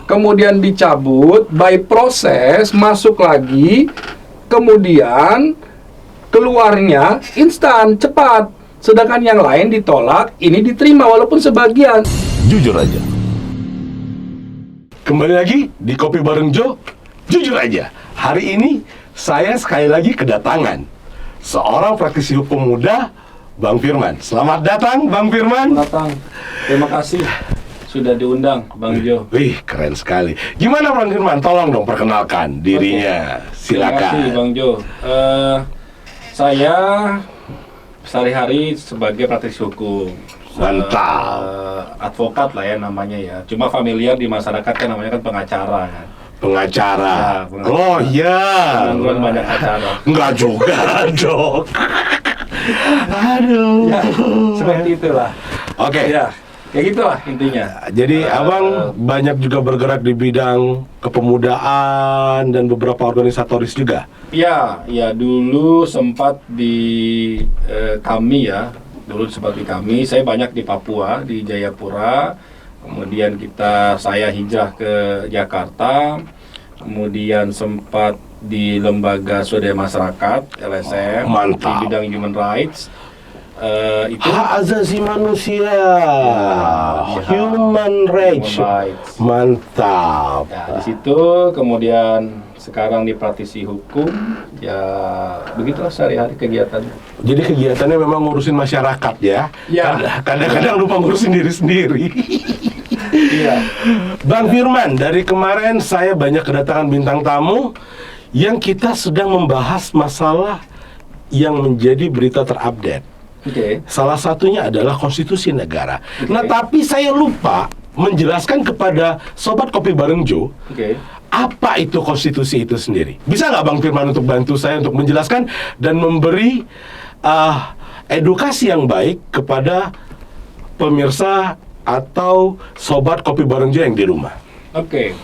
kemudian dicabut, by proses masuk lagi, kemudian keluarnya instan, cepat. Sedangkan yang lain ditolak, ini diterima walaupun sebagian. Jujur aja. Kembali lagi di Kopi Bareng Joe. Jujur aja, hari ini saya sekali lagi kedatangan seorang praktisi hukum muda, Bang Firman. Selamat datang, Bang Firman. Datang. Terima kasih sudah diundang, Bang Jo. Wih, keren sekali. Gimana, Bang Firman? Tolong dong perkenalkan dirinya. Terima kasih, Silakan. Bang Jo. Saya sehari-hari sebagai praktisi hukum. Mantap. Advokat lah ya namanya ya. Cuma familiar di masyarakat kan namanya kan pengacara kan. Pengacara. Ya, pengacara. Oh iya. Pengangguran banyak acara. Enggak juga, Dok. Aduh. Ya, seperti itulah. Oke. Ya, kayak gitulah intinya. Jadi abang banyak juga bergerak di bidang kepemudaan dan beberapa organisatoris juga. Ya, ya dulu sempat di kami ya. Dulu sempat di kami. Saya banyak di Papua, di Jayapura. Kemudian saya hijrah ke Jakarta. Kemudian sempat di lembaga swadaya masyarakat LSM Mantap. di bidang human rights. Itu Hak asasi manusia, Ya, human rights, rights. mantap. Ya, di situ kemudian sekarang di praktisi hukum, ya begitulah sehari-hari kegiatannya. Jadi kegiatannya memang ngurusin masyarakat ya. Ya. Kadang-kadang lupa ngurusin diri sendiri. Iya. Bang Firman, dari kemarin saya banyak kedatangan bintang tamu yang kita sedang membahas masalah yang menjadi berita terupdate. Oke. Salah satunya adalah konstitusi negara. Oke. Nah, tapi saya lupa menjelaskan kepada Sobat Kopi Bareng Joe, Oke. apa itu konstitusi itu sendiri. Bisa nggak Bang Firman untuk bantu saya untuk menjelaskan dan memberi edukasi yang baik kepada pemirsa atau Sobat Kopi Bareng Joe yang di rumah? Oke,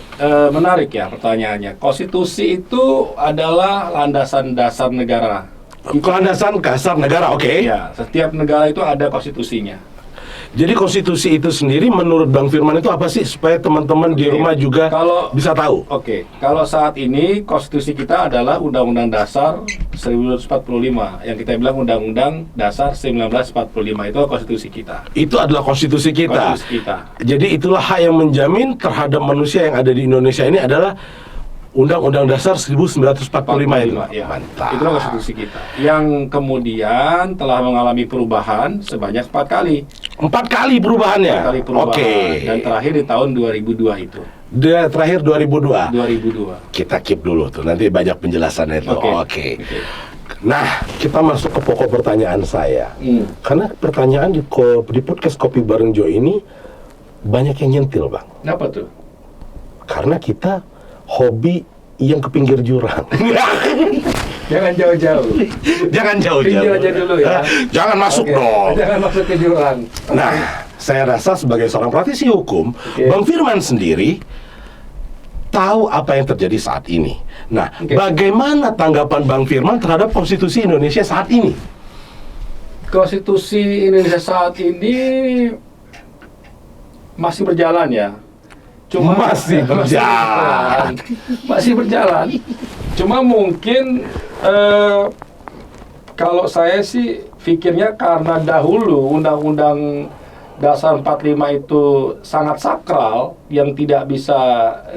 menarik ya pertanyaannya. Konstitusi itu adalah landasan dasar negara. Landasan dasar negara, oke. Ya, setiap negara itu ada konstitusinya. Jadi konstitusi itu sendiri menurut Bang Firman itu apa sih supaya teman-teman di Oke. rumah juga Kalau- bisa tahu? Oke, kalau saat ini konstitusi kita adalah Undang-Undang Dasar 1945 yang kita bilang Undang-Undang Dasar 1945 itu konstitusi kita. Itu adalah konstitusi kita. Konstitusi kita. Jadi itulah hak yang menjamin terhadap manusia yang ada di Indonesia ini adalah Undang-Undang Dasar 1945 itu. Ya. Mantap. Itulah konstitusi kita. Yang kemudian telah mengalami perubahan sebanyak 4 kali. 4 kali perubahannya. 4 kali perubahan. Oke. Dan terakhir di tahun 2002 itu. Dia terakhir 2002. 2002. Kita keep dulu tuh, nanti banyak penjelasannya itu. Oke. Oke. Nah, kita masuk ke pokok pertanyaan saya. Karena pertanyaan di podcast Kopi Bareng Joe ini banyak yang nyentil, Bang. Kenapa tuh? Karena kita hobi yang ke pinggir jurang. Jangan jauh-jauh. Jangan jauh-jauh. Pinggir aja dulu ya. Jangan masuk Oke. dong. Jangan masuk ke jurang. Nah, saya rasa sebagai seorang praktisi hukum, Oke. Bang Firman sendiri tahu apa yang terjadi saat ini. Nah, Oke. bagaimana tanggapan Bang Firman terhadap konstitusi Indonesia saat ini? Konstitusi Indonesia saat ini masih berjalan ya. Masih berjalan. Masih berjalan. Cuma mungkin kalau saya sih pikirnya karena dahulu Undang-Undang Dasar 45 itu sangat sakral yang tidak bisa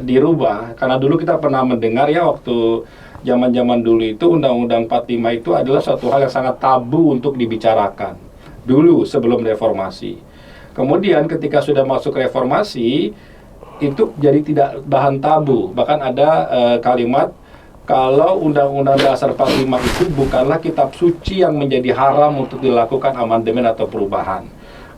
dirubah. Karena dulu kita pernah mendengar ya waktu zaman-zaman dulu itu Undang-Undang 45 itu adalah suatu hal yang sangat tabu untuk dibicarakan. Dulu sebelum reformasi. Kemudian ketika sudah masuk reformasi itu jadi tidak bahan tabu. Bahkan ada kalimat kalau Undang-Undang Dasar 45 itu bukanlah kitab suci yang menjadi haram untuk dilakukan amandemen atau perubahan.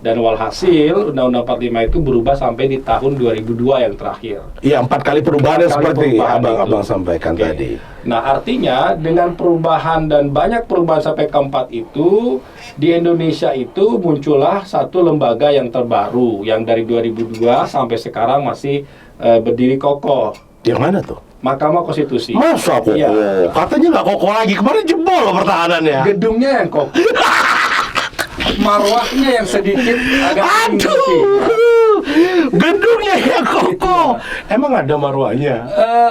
Dan walhasil Undang-Undang 45 itu berubah sampai di tahun 2002 yang terakhir. Iya, 4 kali perubahan 4 kali seperti perubahan abang-abang itu. sampaikan Oke. tadi. Nah, artinya dengan perubahan dan banyak perubahan sampai keempat itu, di Indonesia itu muncullah satu lembaga yang terbaru yang dari 2002 sampai sekarang masih berdiri kokoh. Yang mana tuh? Mahkamah Konstitusi. Masa kokoh? Iya. Katanya nggak kokoh lagi. Kemarin jebol loh pertahanannya. Gedungnya yang kokoh. Marwahnya yang sedikit agak tinggi. Aduh. Gedungnya yang kokoh. Emang ada marwahnya?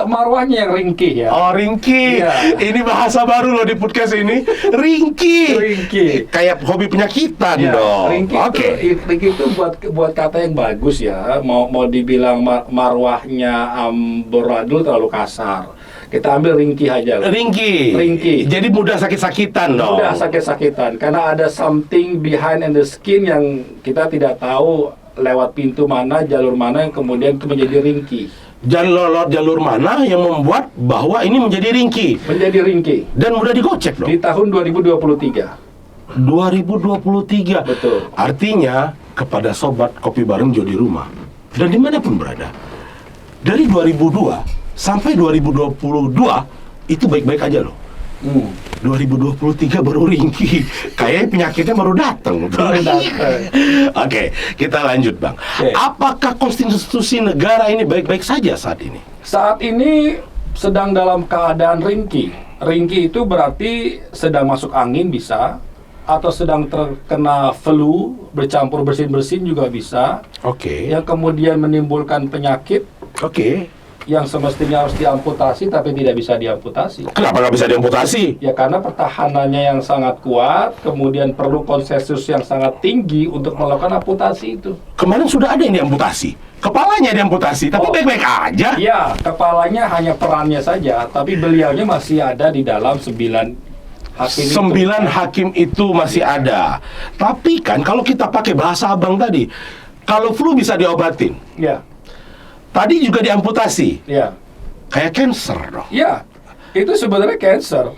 Marwahnya yang ringkih ya. Oh, ringkih. Iya. Ini bahasa baru loh di podcast ini. Ringkih. Ringkih. Kayak hobi penyakitan Ya, dong. ringkih Oke. ringkih itu buat kata yang bagus ya. Mau dibilang marwahnya amburadul terlalu kasar. Kita ambil ringkih aja lah. Ringkih. Ringkih. Jadi mudah sakit-sakitan dong. Udah sakit-sakitan karena ada something behind in the skin yang kita tidak tahu lewat pintu mana, jalur mana yang kemudian itu menjadi ringkih. Jalur mana yang membuat bahwa ini menjadi ringkih Menjadi ringkih dan mudah digocek dong. di tahun 2023. 2023. Betul. Artinya kepada sobat Kopi Bareng Jo di rumah dan dimanapun berada, dari 2002 sampai 2022 itu baik-baik aja loh. 2023 baru ringkih. Kayaknya penyakitnya baru datang. Baru datang. Oke, kita lanjut Bang. Oke. Apakah konstitusi negara ini baik-baik saja saat ini? Saat ini sedang dalam keadaan ringkih. Ringkih itu berarti sedang masuk angin bisa, atau sedang terkena flu, bercampur bersin-bersin juga bisa, Oke. yang kemudian menimbulkan penyakit Oke. yang semestinya harus diamputasi tapi tidak bisa diamputasi. Kenapa nggak bisa diamputasi? Ya karena pertahanannya yang sangat kuat, kemudian perlu konsensus yang sangat tinggi untuk melakukan amputasi itu. Kemarin sudah ada yang diamputasi. Kepalanya diamputasi, tapi Oh. baik-baik aja. Ya, kepalanya hanya perannya saja, tapi beliaunya masih ada di dalam 9 hakim itu. 9 hakim itu masih ada. Tapi kan kalau kita pakai bahasa abang tadi, kalau flu bisa diobatin. Ya, Tadi juga diamputasi. ya. Kayak cancer dong. Ya, itu sebenarnya cancer.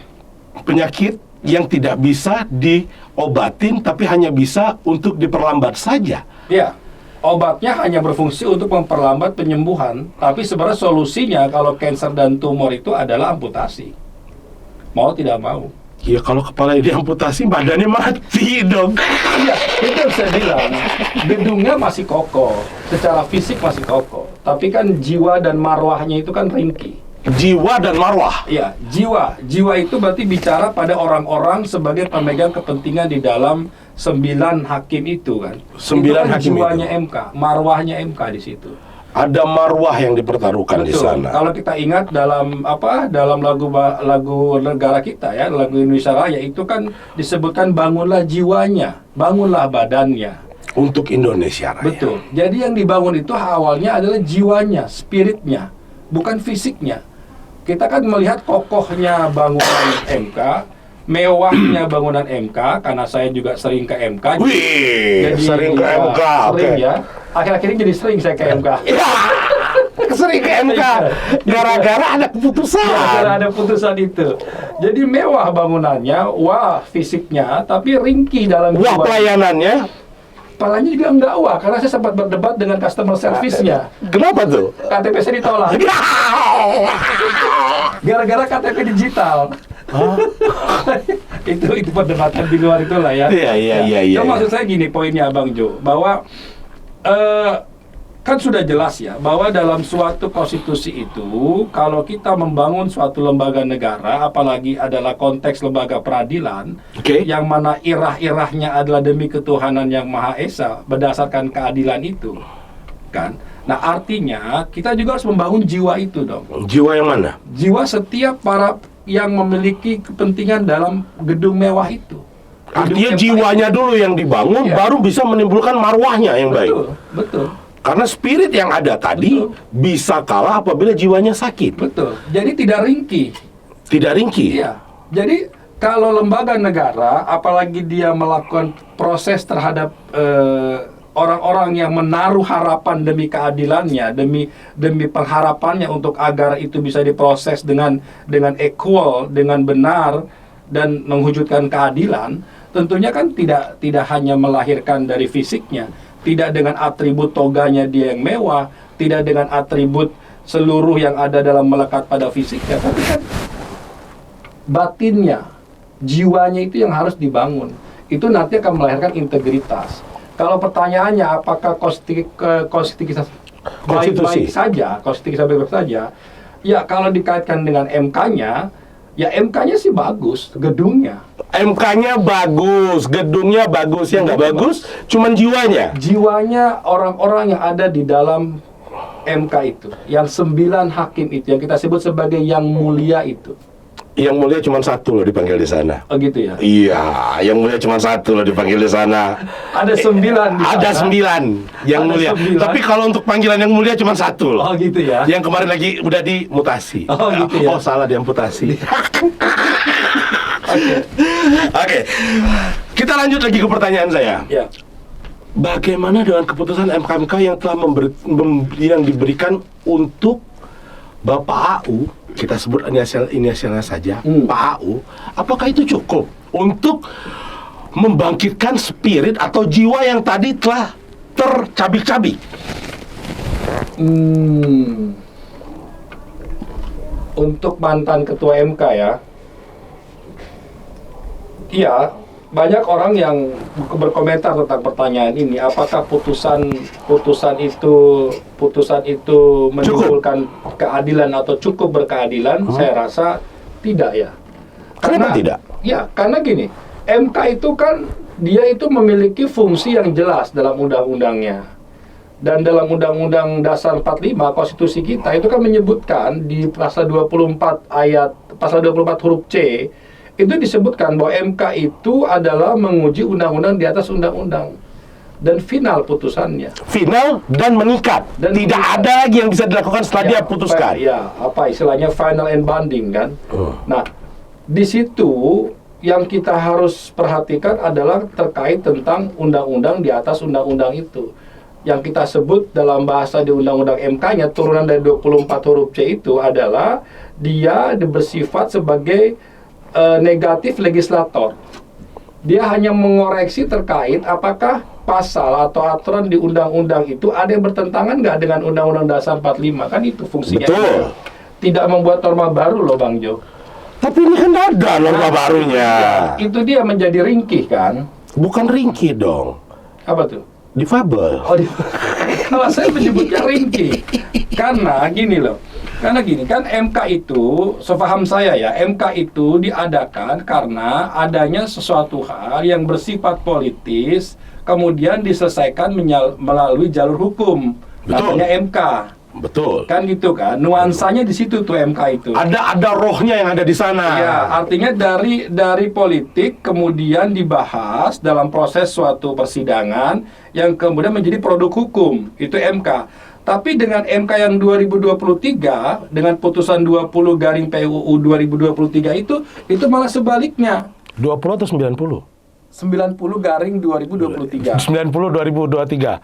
Penyakit yang tidak bisa diobatin tapi hanya bisa untuk diperlambat saja. Ya, obatnya hanya berfungsi untuk memperlambat penyembuhan, tapi sebenarnya solusinya kalau cancer dan tumor itu adalah amputasi. Mau tidak mau. Ya kalau kepalanya diamputasi badannya mati dong. Iya, itu yang saya bilang. Gedungnya masih kokoh, secara fisik masih kokoh, tapi kan jiwa dan marwahnya itu kan ringkih. Jiwa dan marwah. Iya, jiwa. Jiwa itu berarti bicara pada orang-orang sebagai pemegang kepentingan di dalam 9 hakim itu kan. 9 itu kan hakim jiwanya itu. MK, marwahnya MK di situ. Ada marwah yang dipertaruhkan di Betul. sana. Kalau kita ingat dalam dalam lagu negara kita ya, lagu Indonesia Raya itu kan disebutkan bangunlah jiwanya, bangunlah badannya. Untuk Indonesia Raya. Betul. Jadi yang dibangun itu awalnya adalah jiwanya, spiritnya, bukan fisiknya. Kita kan melihat kokohnya bangunan MK, mewahnya bangunan MK, karena saya juga sering ke MK. Wih, sering ke ya, MK. Sering Oke. ya. Akhir-akhir ini jadi sering saya ke MK. Ya, sering ke MK. Gara-gara ada keputusan. Gara-gara ada putusan itu. Jadi mewah bangunannya, wah fisiknya, tapi ringkih dalam Wah, jiwa. pelayanannya. Kepalanya juga enggak wah, karena saya sempat berdebat dengan customer service-nya. Kenapa tuh? KTP saya ditolak. Gara-gara KTP digital. itu perdebatan di luar itulah ya. Iya. Yang maksud saya gini poinnya Bang Jo, bahwa kan sudah jelas ya bahwa dalam suatu konstitusi itu kalau kita membangun suatu lembaga negara, apalagi adalah konteks lembaga peradilan, Oke. yang mana irah-irahnya adalah demi ketuhanan yang Maha Esa berdasarkan keadilan itu, kan? Nah artinya kita juga harus membangun jiwa itu dong. Jiwa yang mana? Jiwa setiap para yang memiliki kepentingan dalam gedung mewah itu. Artinya Gedung jiwanya dulu yang dibangun, Iya. baru bisa menimbulkan marwahnya yang baik. Betul, betul, Karena spirit yang ada tadi Betul. bisa kalah apabila jiwanya sakit. betul. Jadi tidak ringkih. Tidak ringkih. Iya. Jadi kalau lembaga negara, apalagi dia melakukan proses terhadap orang-orang yang menaruh harapan demi keadilannya, demi pengharapannya untuk agar itu bisa diproses dengan equal, dengan benar dan mewujudkan keadilan, tentunya kan tidak hanya melahirkan dari fisiknya, tidak dengan atribut toganya dia yang mewah, tidak dengan atribut seluruh yang ada dalam melekat pada fisiknya, tapi kan batinnya, jiwanya itu yang harus dibangun. Itu nanti akan melahirkan integritas. Kalau pertanyaannya apakah konstitusi baik-baik saja, ya kalau dikaitkan dengan MK-nya, ya MK-nya sih bagus, gedungnya. MK-nya bagus, gedungnya bagus, yang nggak bagus cuman jiwanya. Jiwanya orang-orang yang ada di dalam MK itu, yang 9 hakim itu, yang kita sebut sebagai yang mulia itu. Yang mulia cuma satu loh dipanggil di sana. Oh gitu ya? Iya, yang mulia cuma satu loh dipanggil di sana. Ada 9 di sana. Ada 9 yang Ada mulia. 9. Tapi kalau untuk panggilan yang mulia cuma satu loh. Oh gitu ya? Yang kemarin lagi udah dimutasi. Oh, gitu ya? Oh salah, diamputasi. Oke. Kita lanjut lagi ke pertanyaan saya. Ya. Bagaimana dengan keputusan MK yang telah yang diberikan untuk Bapak AU, kita sebut inisialnya saja, Pak AU, apakah itu cukup untuk membangkitkan spirit atau jiwa yang tadi telah tercabik-cabik? Untuk mantan ketua MK ya, iya, banyak orang yang berkomentar tentang pertanyaan ini. Apakah putusan itu menimbulkan keadilan atau cukup berkeadilan? Saya rasa tidak ya. Kenapa tidak? Ya, karena gini, MK itu kan dia itu memiliki fungsi yang jelas dalam undang-undangnya. Dan dalam Undang-Undang Dasar 45 Konstitusi kita itu kan menyebutkan di pasal 24 huruf C itu disebutkan bahwa MK itu adalah menguji undang-undang di atas undang-undang dan final putusannya. Final dan mengikat. Dan tidak mengikat. ada lagi yang bisa dilakukan setelah dia putuskan. Ya, apa istilahnya final and binding kan. Nah, di situ yang kita harus perhatikan adalah terkait tentang undang-undang di atas undang-undang itu. Yang kita sebut dalam bahasa di Undang-Undang MK-nya turunan dari 24 huruf C itu adalah dia bersifat sebagai negatif legislator. Dia hanya mengoreksi terkait apakah pasal atau aturan di undang-undang itu ada yang bertentangan nggak dengan Undang-Undang Dasar 45, kan itu fungsinya. Betul. Tidak membuat norma baru loh Bang Jo. Tapi ini kan ada norma barunya. Itu dia menjadi ringkih kan? Bukan ringkih dong. Apa tuh? Difabel. Oh, kalau saya menyebutnya ringkih, karena gini loh, kan MK itu, sepaham saya ya, MK itu diadakan karena adanya sesuatu hal yang bersifat politis, kemudian diselesaikan melalui jalur hukum, namanya MK. Betul. Kan gitu kan, nuansanya di situ tuh MK itu. Ada rohnya yang ada di sana. Ya, artinya dari politik kemudian dibahas dalam proses suatu persidangan yang kemudian menjadi produk hukum, itu MK. Tapi dengan MK yang 2023 dengan putusan 20/PUU 2023 itu malah sebaliknya. 20 atau 90? 90/2023. 90 2023.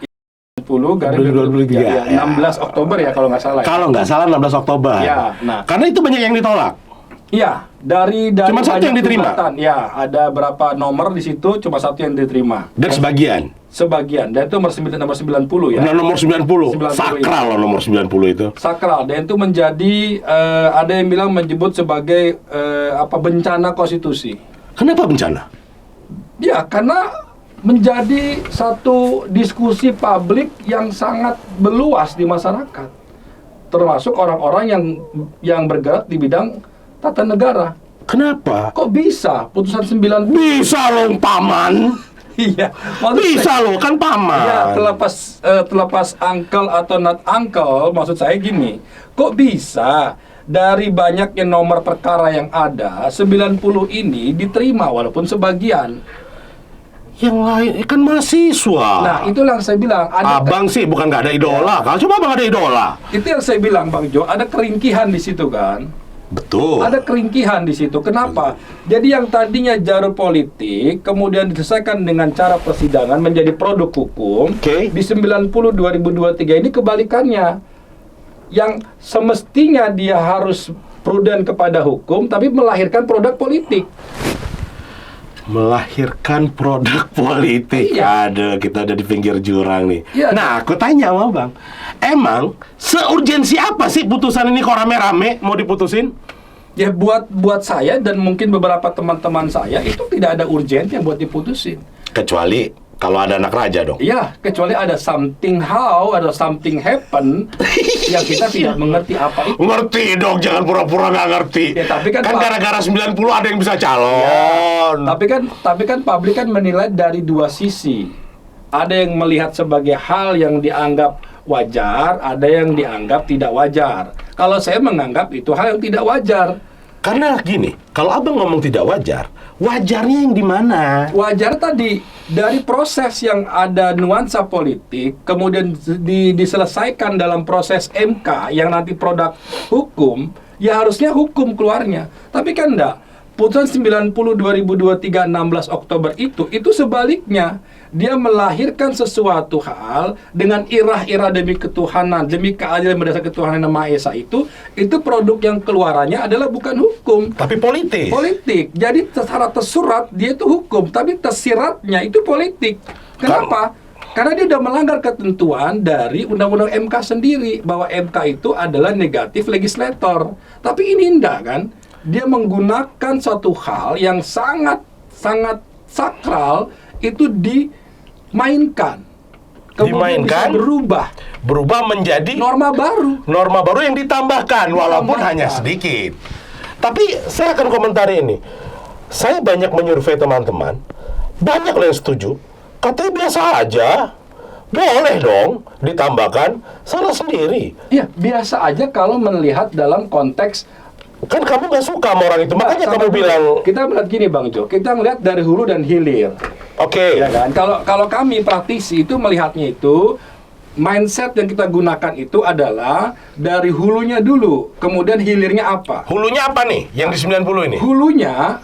10/2023. Ya, 16 Oktober ya kalau nggak salah. Kalau nggak salah 16 Oktober. Ya, nah. Karena itu banyak yang ditolak. Iya, dari Cuma satu yang banyak diterima. gugatan. Ya, ada berapa nomor di situ, cuma satu yang diterima. Dan Sebagian, dan itu nomor 90 ya. Nah, nomor 90. 90 Sakral loh nomor 90 itu. Sakral, dan itu menjadi ada yang bilang menyebut sebagai bencana konstitusi. Kenapa bencana? Ya, karena menjadi satu diskusi publik yang sangat meluas di masyarakat, termasuk orang-orang yang bergerak di bidang tata negara. Kenapa? Kok bisa putusan 9? Bisa loh, paman. Iya, Bisa loh, kan paman. ya, terlepas uncle atau not uncle, maksud saya gini, kok bisa dari banyaknya nomor perkara yang ada, 90 ini diterima walaupun sebagian. Yang lain kan mahasiswa. Nah, itulah yang saya bilang. Abang sih bukan nggak ada idola. Kalau coba abang ada idola. Itu yang saya bilang, Bang Jo, ada keringkihan di situ kan. Betul. Ada keringkihan di situ. Kenapa? Jadi yang tadinya jalur politik kemudian diselesaikan dengan cara persidangan menjadi produk hukum. Di 90 2023 ini kebalikannya. Yang semestinya dia harus prudent kepada hukum tapi melahirkan produk politik. Melahirkan produk politik. Iya. Aduh, kita ada di pinggir jurang nih. Iya. Nah, aku tanya sama Bang, emang seurgensi apa sih putusan ini kok rame-rame mau diputusin? Ya buat saya dan mungkin beberapa teman-teman saya itu tidak ada urgent yang buat diputusin. Kecuali kalau ada anak raja dong. Iya, kecuali ada something happen yang kita tidak mengerti apa itu. Ngerti dong, jangan pura-pura nggak ngerti. Ya, tapi kan gara-gara 90 ada yang bisa calon. Tapi kan publik kan menilai dari dua sisi. Ada yang melihat sebagai hal yang dianggap wajar, ada yang dianggap tidak wajar. Kalau saya menganggap itu hal yang tidak wajar. Karena gini, kalau abang ngomong tidak wajar, wajarnya yang di mana? Wajar tadi dari proses yang ada nuansa politik, kemudian diselesaikan dalam proses MK yang nanti produk hukum, ya harusnya hukum keluarnya. Tapi kan enggak. Putusan 90 2023 16 Oktober itu sebaliknya. Dia melahirkan sesuatu hal dengan irah-irah demi ketuhanan, demi keadilan berdasar ketuhanan yang Maha Esa itu produk yang keluarannya adalah bukan hukum, tapi politik. Politik. Jadi secara tersurat dia itu hukum, tapi tersiratnya itu politik. Kenapa? Karena dia sudah melanggar ketentuan dari Undang-Undang MK sendiri bahwa MK itu adalah negatif legislator. Tapi ini enggak kan? Dia menggunakan suatu hal yang sangat sakral itu dimainkan. Kemudian bisa berubah menjadi norma baru yang ditambahkan walaupun hanya sedikit. Tapi saya akan komentari ini. Saya banyak menyurvei teman-teman, banyak yang setuju, katanya biasa aja. Boleh dong ditambahkan, salah sendiri. Iya, biasa aja kalau melihat dalam konteks. Kan kamu nggak suka sama orang itu, makanya kamu bilang. Kita melihat gini Bang Jo, kita melihat dari hulu dan hilir. Oke. Ya kan? Kalau kami praktisi itu melihatnya itu mindset yang kita gunakan itu adalah dari hulunya dulu, kemudian hilirnya apa? Hulunya apa nih yang di 90 ini? Hulunya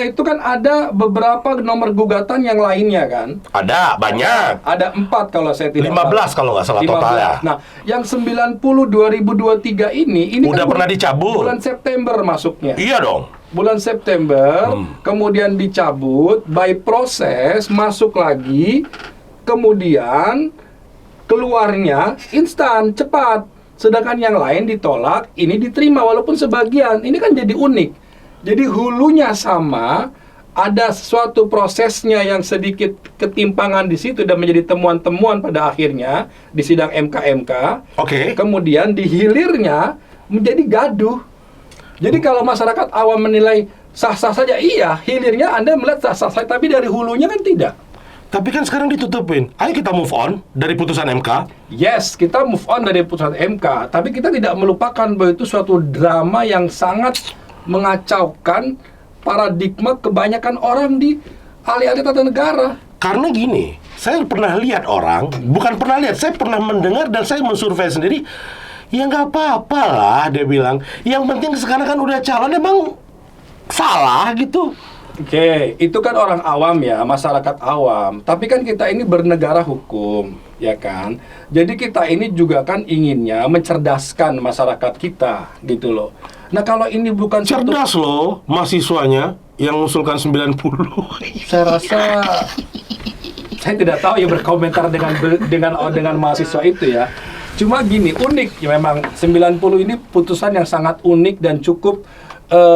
itu kan ada beberapa nomor gugatan yang lainnya kan? Ada, banyak. Ada 4 kalau saya tidak 15 kalau nggak salah totalnya. Nah, yang 90 2023 ini udah kan pernah dicabut. Bulan September masuknya. Iya dong. Bulan September, kemudian dicabut, by proses, masuk lagi, kemudian keluarnya instan, cepat. Sedangkan yang lain ditolak, ini diterima walaupun sebagian. Ini kan jadi unik. Jadi hulunya sama, ada suatu prosesnya yang sedikit ketimpangan di situ dan menjadi temuan-temuan pada akhirnya di sidang MK. Oke. Kemudian di hilirnya menjadi gaduh. Jadi kalau masyarakat awam menilai sah-sah saja, iya, hilirnya Anda melihat sah-sah saja, tapi dari hulunya kan tidak. Tapi kan sekarang ditutupin. Ayo kita move on dari putusan MK. Yes, kita move on dari putusan MK, tapi kita tidak melupakan bahwa itu suatu drama yang sangat mengacaukan paradigma kebanyakan orang di alih-alih tata negara. Karena gini, saya pernah lihat orang, bukan pernah lihat, saya pernah mendengar dan saya mensurvei sendiri. Ya nggak apa-apa lah, dia bilang. Yang penting sekarang kan udah calon, emang salah gitu. Oke, itu kan orang awam ya, masyarakat awam. Tapi kan kita ini bernegara hukum, ya kan? Jadi kita ini juga kan inginnya mencerdaskan masyarakat kita, gitu loh. Nah kalau ini bukan cerdas loh mahasiswanya yang mengusulkan 90. Saya rasa saya tidak tahu ya berkomentar dengan mahasiswa itu ya. Cuma gini, unik ya memang 90 ini putusan yang sangat unik dan cukup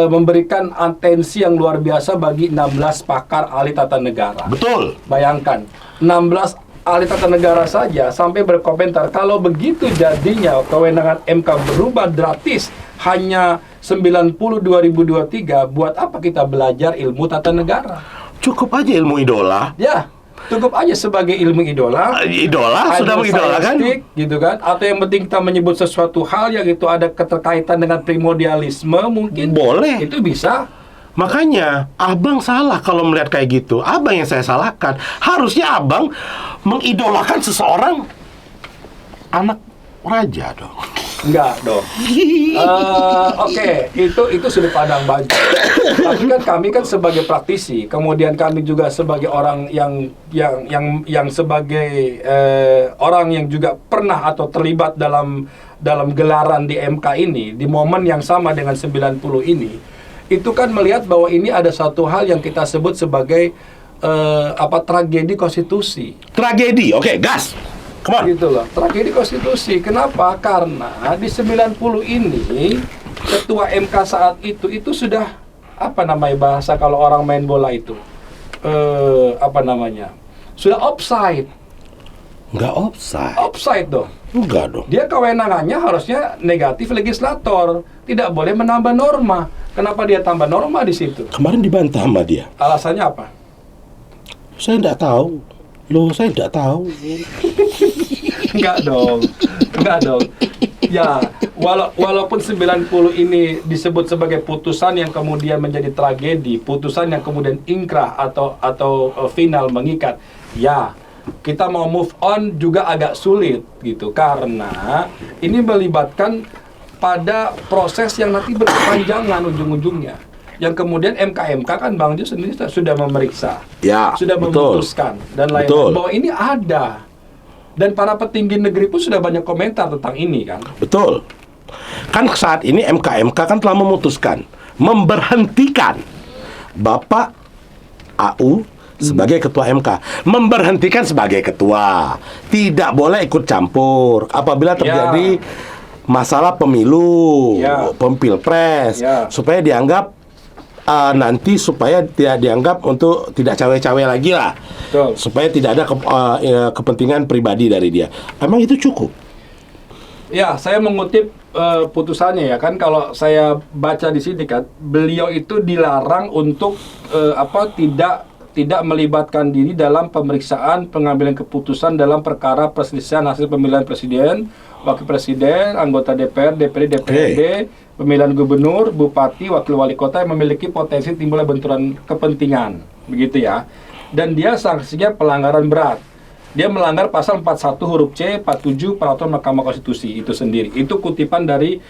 memberikan atensi yang luar biasa bagi 16 pakar ahli tata negara. Betul. Bayangkan, 16 ahli tata negara saja sampai berkomentar kalau begitu jadinya kewenangan MK berubah gratis hanya 90 2023, buat apa kita belajar ilmu tata negara? Cukup aja ilmu idola. Ya, cukup aja sebagai ilmu idola. Idola sudah mengidolakan, gitu kan? Atau yang penting kita menyebut sesuatu hal yang itu ada keterkaitan dengan primordialisme, mungkin boleh. Itu bisa. Makanya abang salah kalau melihat kayak gitu. Abang yang saya salahkan. Harusnya abang mengidolakan seseorang anak raja dong. Enggak dong. Oke, itu sudut pandang baju. Tapi kan kami kan sebagai praktisi, kemudian kami juga sebagai orang yang sebagai orang yang juga pernah atau terlibat dalam gelaran di MK ini di momen yang sama dengan 90 ini. Itu kan melihat bahwa ini ada satu hal yang kita sebut sebagai tragedi konstitusi. Tragedi, oke, gas. Come on. Gitu loh, tragedi konstitusi. Kenapa? Karena di 90 ini ketua MK saat itu sudah bahasa kalau orang main bola itu sudah offside. Nggak offside. Offside dong. Enggak dong. Dia kewenangannya harusnya negatif legislator, tidak boleh menambah norma. Kenapa dia tambah norma di situ? Kemarin dibantah sama dia. Alasannya apa? Saya nggak tahu. Loh, saya nggak tahu. Enggak dong. Ya, walaupun 90 ini disebut sebagai putusan yang kemudian menjadi tragedi, putusan yang kemudian ingkrah atau final mengikat. Ya, kita mau move on juga agak sulit gitu, karena ini melibatkan pada proses yang nanti berkepanjangan ujung-ujungnya. Yang kemudian MK kan Bang Jo sendiri sudah memeriksa, Ya, sudah betul. memutuskan dan lain-lain Betul. bahwa ini ada. Dan para petinggi negeri pun sudah banyak komentar tentang ini kan. Betul. Kan saat ini MK kan telah memutuskan memberhentikan Bapak AU sebagai ketua MK, memberhentikan sebagai ketua, tidak boleh ikut campur apabila terjadi masalah pemilu, pilpres, supaya dianggap supaya tidak dianggap untuk tidak cawe-cawe lagi lah. Betul. Supaya tidak ada kepentingan pribadi dari dia. Emang itu cukup? Ya, saya mengutip putusannya ya kan, kalau saya baca di sini kan, beliau itu dilarang untuk tidak melibatkan diri dalam pemeriksaan pengambilan keputusan dalam perkara perselisihan hasil pemilihan presiden, wakil presiden, anggota DPR, DPD, DPRD, pemilihan gubernur, bupati, wakil wali kota yang memiliki potensi timbulnya benturan kepentingan, begitu ya. Dan dia sanksinya pelanggaran berat. Dia melanggar pasal 41 huruf C, 47 peraturan Mahkamah Konstitusi itu sendiri. Itu kutipan dari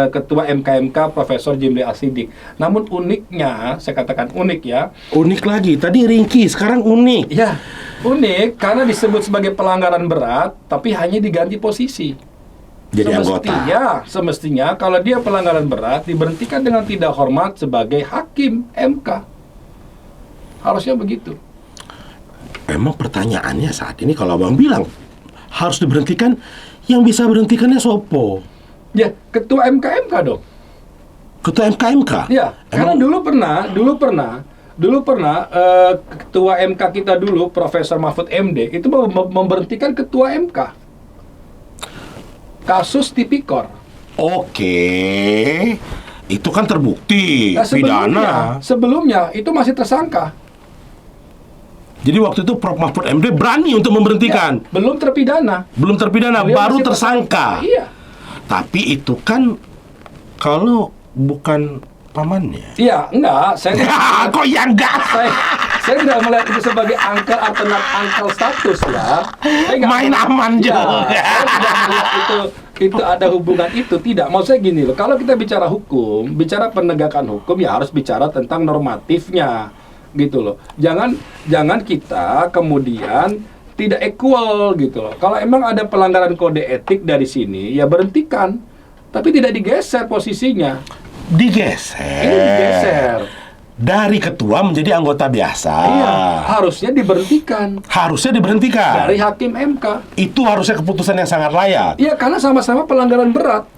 Ketua MKMK Profesor Jimli Asidik. Namun uniknya, saya katakan unik ya. Unik lagi, tadi ringkih, sekarang unik. Ya, unik karena disebut sebagai pelanggaran berat, tapi hanya diganti posisi. Jadi anggota. Semestinya kalau dia pelanggaran berat, diberhentikan dengan tidak hormat sebagai hakim MK. Harusnya begitu. Emang pertanyaannya saat ini kalau Abang bilang harus diberhentikan, yang bisa berhentikannya sopo? Ya, ketua MKMK dong. Ketua MKMK? Ya, karena dulu pernah ketua MK kita dulu, Profesor Mahfud MD, itu memberhentikan ketua MK. Kasus tipikor. Oke, itu kan terbukti, Nah, pidana. sebelumnya itu masih tersangka. Jadi waktu itu Prof. Mahfud MD berani untuk memberhentikan. Ya, belum terpidana. Belum terpidana, Beliau baru masih tersangka. Iya. Tapi itu kan kalau bukan pamannya. Iya, enggak. Saya Kok ya enggak? saya tidak melihat itu sebagai angkel atau angkel status ya. Saya nggak Main aman Ya, juga. saya tidak melihat itu ada hubungan itu, tidak. Mau saya gini loh, kalau kita bicara hukum, bicara penegakan hukum ya harus bicara tentang normatifnya. Gitu loh. Jangan kita kemudian tidak equal gitu loh. Kalau emang ada pelanggaran kode etik dari sini, ya berhentikan. Tapi tidak digeser posisinya. Digeser. Ini digeser. Dari ketua menjadi anggota biasa. Iya, harusnya diberhentikan. Harusnya diberhentikan. Dari hakim MK. Itu harusnya keputusan yang sangat layak. Iya, karena sama-sama pelanggaran berat.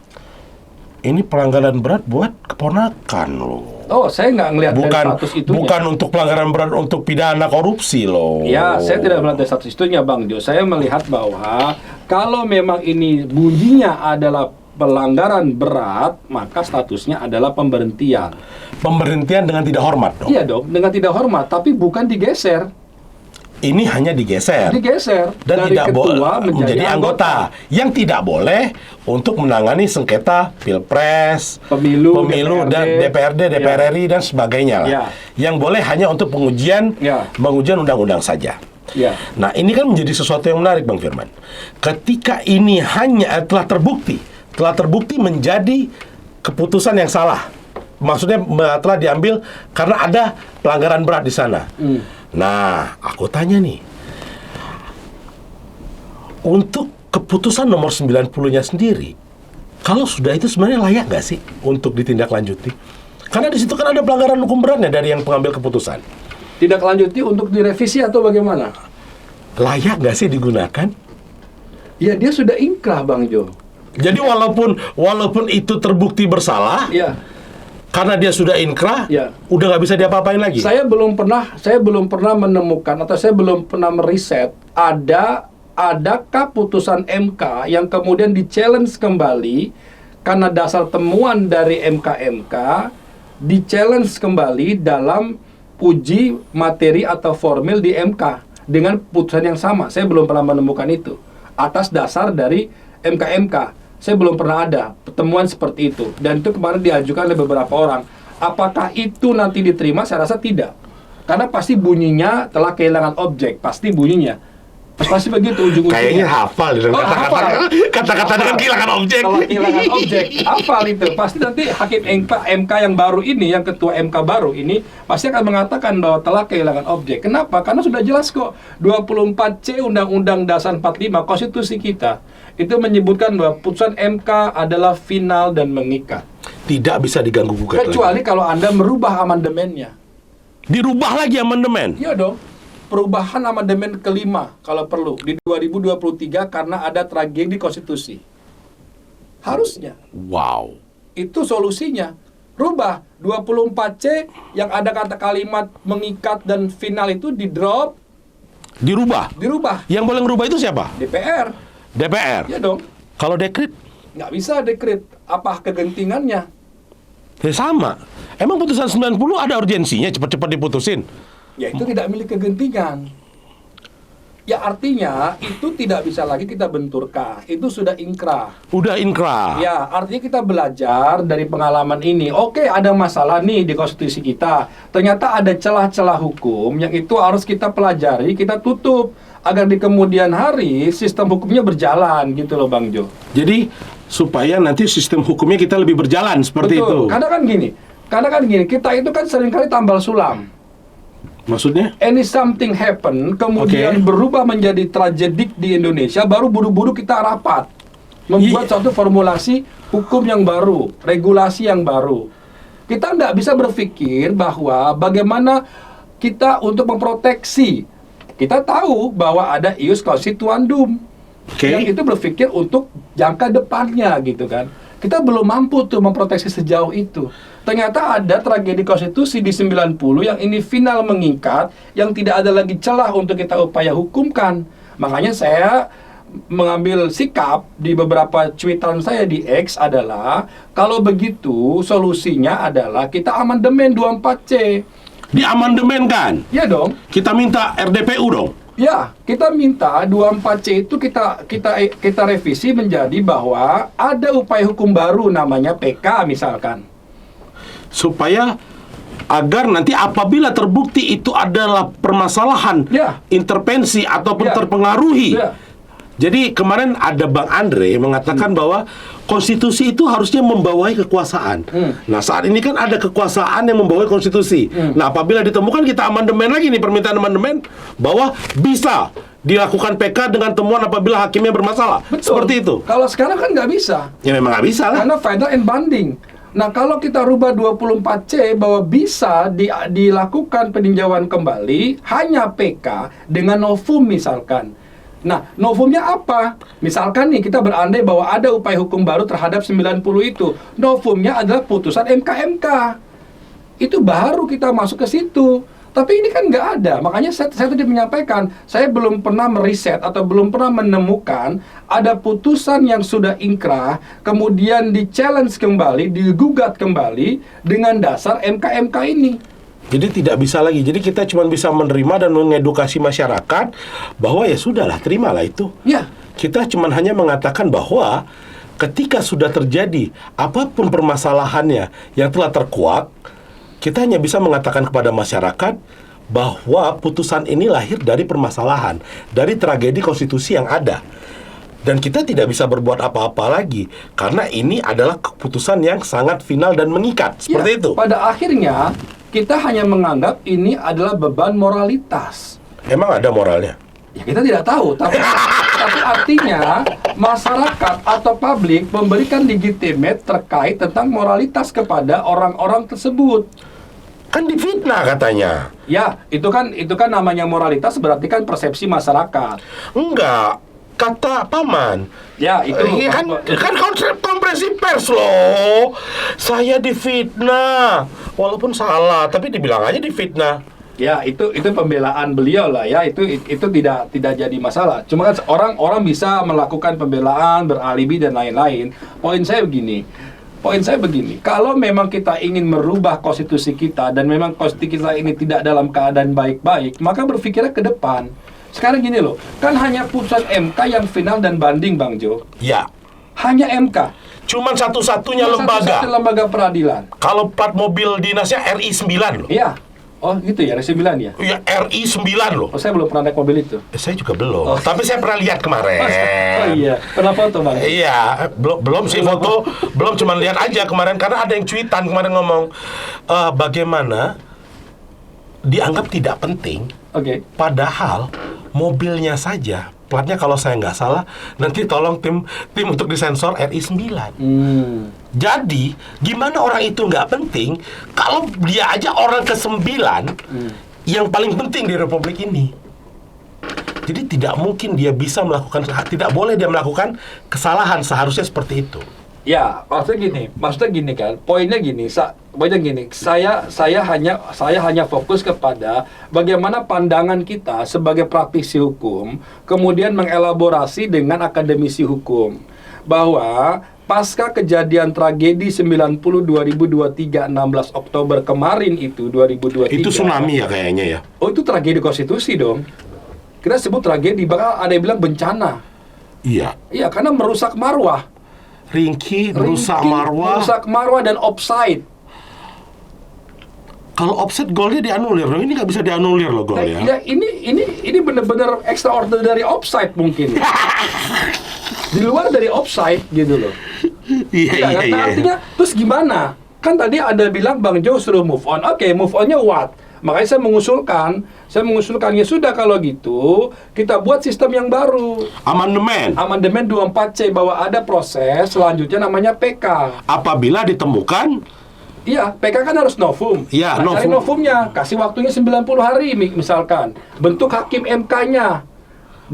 Ini pelanggaran berat buat keponakan loh. Oh, saya nggak ngelihat dari status itunya. Bukan untuk pelanggaran berat untuk pidana korupsi loh. Ya, saya tidak melihat dari status itunya, Bang Jo. Saya melihat bahwa kalau memang ini bunyinya adalah pelanggaran berat, maka statusnya adalah pemberhentian. Pemberhentian dengan tidak hormat dong. Iya dong, dengan tidak hormat, tapi bukan digeser. Ini hanya digeser. Dan dari tidak boleh ketua menjadi anggota. Yang tidak boleh untuk menangani sengketa pilpres, pemilu dan DPRD, DPR RI dan sebagainya lah. Ya. Yang boleh hanya untuk pengujian undang-undang saja. Ya. Nah, ini kan menjadi sesuatu yang menarik, Bang Firman. Ketika ini hanya telah terbukti menjadi keputusan yang salah. Maksudnya telah diambil karena ada pelanggaran berat di sana. Nah, aku tanya nih, untuk keputusan nomor 90-nya sendiri, kalau sudah itu sebenarnya layak nggak sih untuk ditindaklanjuti? Karena di situ kan ada pelanggaran hukum beratnya dari yang pengambil keputusan. Tidak lanjuti untuk direvisi atau bagaimana? Layak nggak sih digunakan? Ya, dia sudah ingkrah, Bang Jo. Jadi walaupun itu terbukti bersalah, Ya. karena dia sudah inkrah, Ya. udah nggak bisa diapa-apain lagi. Saya belum pernah menemukan atau saya belum pernah meriset adakah putusan MK yang kemudian di-challenge kembali karena dasar temuan dari MK di-challenge kembali dalam uji materi atau formil di MK dengan putusan yang sama. Saya belum pernah menemukan itu atas dasar dari MK. Saya belum pernah ada pertemuan seperti itu, dan itu kemarin diajukan oleh beberapa orang. Apakah itu nanti diterima? Saya rasa tidak, karena pasti bunyinya telah kehilangan objek, pasti bunyinya pasti begitu ujung-ujungnya. Kayaknya hafal itu kata-kata dengan kehilangan objek. Kalau kehilangan objek, hafal itu. Pasti nanti hakim MK yang baru ini, yang ketua MK baru ini pasti akan mengatakan bahwa telah kehilangan objek. Kenapa? Karena sudah jelas kok 24C Undang-Undang Dasar 45 Konstitusi kita itu menyebutkan bahwa putusan MK adalah final dan mengikat. Tidak bisa diganggu gugat Kecuali lagi. kalau Anda merubah amandemennya. Dirubah lagi amandemen. Iya dong. Perubahan amandemen kelima kalau perlu di 2023 karena ada tragedi konstitusi. Harusnya. Wow. Itu solusinya. Rubah 24C yang ada kata kalimat mengikat dan final itu di-drop, Dirubah. Yang boleh ngerubah itu siapa? DPR. DPR. Ya dong. Kalau dekret, Nggak bisa dekret. Apa kegentingannya? ya sama. Emang putusan 90 ada urgensinya cepat-cepat diputusin? Ya itu tidak milik kegentingan. Ya artinya itu tidak bisa lagi kita benturkan. Itu sudah inkrah. Udah inkrah. Ya, artinya kita belajar dari pengalaman ini. Oke, ada masalah nih di konstitusi kita. Ternyata ada celah-celah hukum yang itu harus kita pelajari, kita tutup agar di kemudian hari sistem hukumnya berjalan gitu loh Bang Jo. Jadi supaya nanti sistem hukumnya kita lebih berjalan seperti itu. Karena kan gini, kita itu kan seringkali tambal sulam. Maksudnya? Any something happen, kemudian Oke. berubah menjadi tragedik di Indonesia, baru buru-buru kita rapat. Membuat suatu formulasi hukum yang baru, regulasi yang baru. Kita nggak bisa berpikir bahwa bagaimana kita untuk memproteksi. Kita tahu bahwa ada ius constituendum. Oke. Yang itu berpikir untuk jangka depannya gitu kan. Kita belum mampu tuh memproteksi sejauh itu. Ternyata ada tragedi konstitusi di 90 yang ini final mengikat, yang tidak ada lagi celah untuk kita upaya hukumkan. Makanya saya mengambil sikap di beberapa cuitan saya di X adalah, kalau begitu solusinya adalah kita amandemen 24C. Di amandemen kan? Ya dong. Kita minta RDPU dong. Ya, kita minta 24C itu kita revisi menjadi bahwa ada upaya hukum baru namanya PK misalkan. Supaya agar nanti apabila terbukti itu adalah permasalahan, Ya. intervensi ataupun Ya. terpengaruhi. Ya. Jadi kemarin ada Bang Andre mengatakan bahwa konstitusi itu harusnya membawahi kekuasaan. Nah saat ini kan ada kekuasaan yang membawahi konstitusi. Nah apabila ditemukan kita amandemen lagi nih, permintaan amandemen bahwa bisa dilakukan PK dengan temuan apabila hakimnya bermasalah. Betul. Seperti itu. Kalau sekarang kan nggak bisa. Ya memang nggak bisa lah. Karena final and binding. Nah, kalau kita rubah 24C bahwa bisa dilakukan peninjauan kembali hanya PK dengan novum misalkan. Nah, novumnya apa? Misalkan nih kita berandai bahwa ada upaya hukum baru terhadap 90 itu. Novumnya adalah putusan MK. Itu baru kita masuk ke situ. Tapi ini kan nggak ada. Makanya saya tadi menyampaikan, saya belum pernah meriset atau belum pernah menemukan ada putusan yang sudah inkrah, kemudian di-challenge kembali, digugat kembali dengan dasar MK ini. Jadi tidak bisa lagi. Jadi kita cuma bisa menerima dan mengedukasi masyarakat bahwa ya sudahlah, terimalah itu. Ya. Kita cuma hanya mengatakan bahwa ketika sudah terjadi apapun permasalahannya yang telah terkuak, kita hanya bisa mengatakan kepada masyarakat bahwa putusan ini lahir dari permasalahan, dari tragedi konstitusi yang ada. Dan kita tidak bisa berbuat apa-apa lagi karena ini adalah keputusan yang sangat final dan mengikat. Seperti Ya, itu. Pada akhirnya kita hanya menganggap ini adalah beban moralitas. Emang ada moralnya? Ya kita tidak tahu, tapi artinya masyarakat atau publik memberikan legitimate terkait tentang moralitas kepada orang-orang tersebut. Kan difitnah katanya. Ya, itu kan namanya moralitas, berarti kan persepsi masyarakat. Enggak. kata paman. Ya, itu Iya kan konferensi pers loh. Saya difitnah, walaupun salah, tapi dibilang aja difitnah. ya itu pembelaan beliau lah ya, itu tidak jadi masalah. Cuma kan orang bisa melakukan pembelaan, beralibi dan lain-lain. Poin saya begini, kalau memang kita ingin merubah konstitusi kita dan memang konstitusi kita ini tidak dalam keadaan baik-baik, maka berpikirnya ke depan. Sekarang gini loh, kan hanya putusan MK yang final dan banding, Bang Jo. Ya, Hanya MK. cuman satu-satunya Satu-satunya lembaga peradilan. Kalau plat mobil dinasnya RI 9 loh. Iya. Oh gitu ya, RI 9 ya? Ya RI 9 loh. Oh, saya belum pernah naik mobil itu. Saya juga belum. Oh. Tapi saya pernah lihat kemarin. Oh iya, pernah foto, Bang? Iya, belum sih foto, belum, cuman lihat aja kemarin karena ada yang cuitan kemarin ngomong bagaimana dianggap tidak penting, Oke. padahal mobilnya saja platnya kalau saya nggak salah nanti tolong tim untuk disensor RI 9. Jadi gimana orang itu nggak penting kalau dia aja orang ke-9 yang paling penting di Republik ini. Jadi tidak mungkin dia bisa melakukan, tidak boleh dia melakukan kesalahan, seharusnya seperti itu. Ya, maksudnya gini kan, poinnya gini, saya hanya fokus kepada bagaimana pandangan kita sebagai praktisi hukum, kemudian mengelaborasi dengan akademisi hukum bahwa pasca kejadian tragedi 90 2023 16 Oktober kemarin itu 2023. Itu tsunami ya kayaknya ya. Oh, itu tragedi konstitusi dong. Kita sebut tragedi, bahkan ada yang bilang bencana. Iya. Iya, karena merusak marwah. Ringki, merusak marwah dan offside. Kalau offside golnya dianulir, loh. Ini nggak bisa dianulir loh golnya. Ya, ini benar-benar extraordinary offside mungkin. Di luar dari offside gitu loh. Iya. Nah, artinya terus gimana? Kan tadi ada bilang Bang Jo suruh move on. Oke, move onnya what? Makanya saya mengusulkan ya sudah kalau gitu kita buat sistem yang baru. Amandemen 24C bahwa ada proses selanjutnya namanya PK. Apabila ditemukan, iya, PK kan harus novum. Iya, cari novumnya, kasih waktunya 90 hari misalkan. Bentuk hakim MK-nya.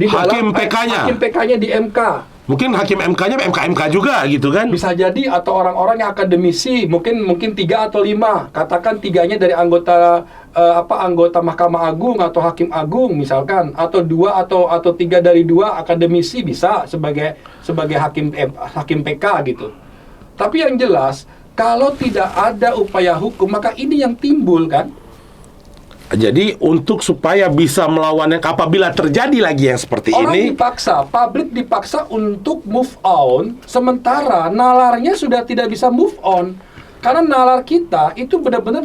Hakim PK-nya. Hakim PK-nya di MK. Mungkin hakim MK-nya MK juga gitu kan? Bisa jadi, atau orang-orang yang akademisi, mungkin 3 atau 5. Katakan 3-nya dari anggota anggota Mahkamah Agung atau Hakim Agung misalkan, atau 2 atau 3 dari 2 akademisi bisa sebagai hakim PK gitu. Tapi yang jelas, kalau tidak ada upaya hukum, maka ini yang timbul kan? Jadi untuk supaya bisa melawannya apabila terjadi lagi yang seperti ini, publik dipaksa untuk move on, sementara nalarnya sudah tidak bisa move on. Karena nalar kita itu benar-benar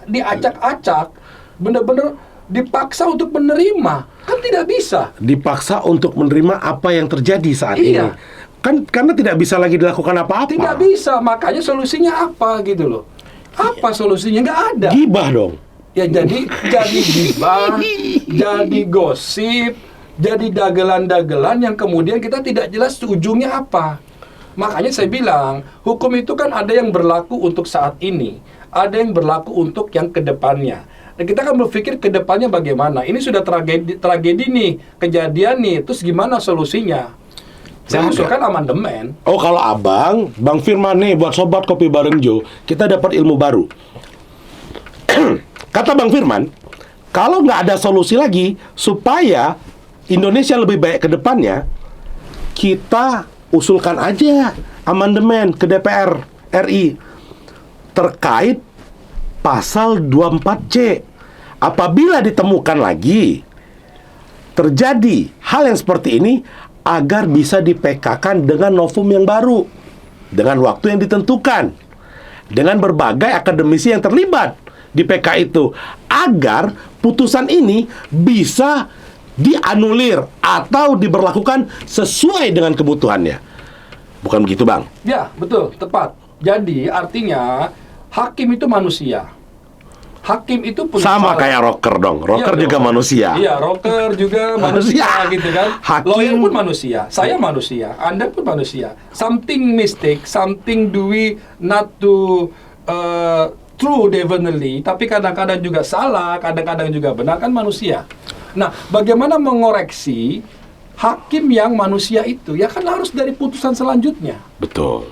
diacak-acak, benar-benar dipaksa untuk menerima. Kan tidak bisa. Dipaksa untuk menerima apa yang terjadi saat Iya. ini. Kan karena tidak bisa lagi dilakukan apa-apa. Tidak bisa, makanya solusinya apa gitu loh. Apa solusinya? Nggak ada. Gibah dong. Ya jadi gibah, jadi gosip, jadi dagelan-dagelan yang kemudian kita tidak jelas ujungnya apa. Makanya saya bilang, hukum itu kan ada yang berlaku untuk saat ini, ada yang berlaku untuk yang kedepannya. Dan kita kan berpikir kedepannya bagaimana. Ini sudah tragedi nih, kejadian nih, terus gimana solusinya? Saya usulkan amandemen. Oh, kalau Bang Firman nih, buat sobat Kopi Bareng Jo, kita dapat ilmu baru. Kata Bang Firman, kalau nggak ada solusi lagi supaya Indonesia lebih baik ke depannya, kita usulkan aja amandemen ke DPR RI terkait pasal 24C. Apabila ditemukan lagi terjadi hal yang seperti ini, agar bisa di-PK-kan dengan novum yang baru, dengan waktu yang ditentukan, dengan berbagai akademisi yang terlibat di PK itu, agar putusan ini bisa dianulir atau diberlakukan sesuai dengan kebutuhannya. Bukan begitu, Bang? Ya, betul, tepat. Jadi artinya hakim itu manusia. Hakim itu punya sama salah. Kayak rocker dong. Rocker Iya juga dong. manusia. Iya, rocker juga manusia gitu kan. Lawyer pun manusia. Saya manusia. Anda pun manusia. Something mistake, something do we not do true definitely, tapi kadang-kadang juga salah, kadang-kadang juga benar, kan manusia. Nah, bagaimana mengoreksi hakim yang manusia itu ya kan harus dari putusan selanjutnya. Betul.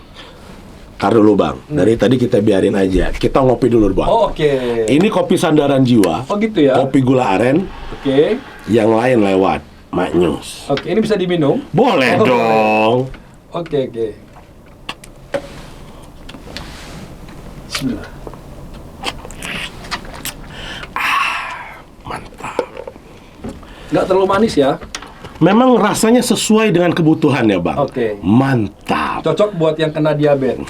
Taruh dulu Bang, dari tadi kita biarin aja. Kita ngopi dulu Bang. Oh, oke. Ini kopi sandaran jiwa. Oh gitu ya. Kopi gula aren. Oke. Yang lain lewat Maknyus. Oke, ini bisa diminum? Boleh dong. Oke. Bismillah. Mantap. Nggak terlalu manis ya? Memang rasanya sesuai dengan kebutuhan ya Bang. Oke. Mantap. Cocok buat yang kena diabetes.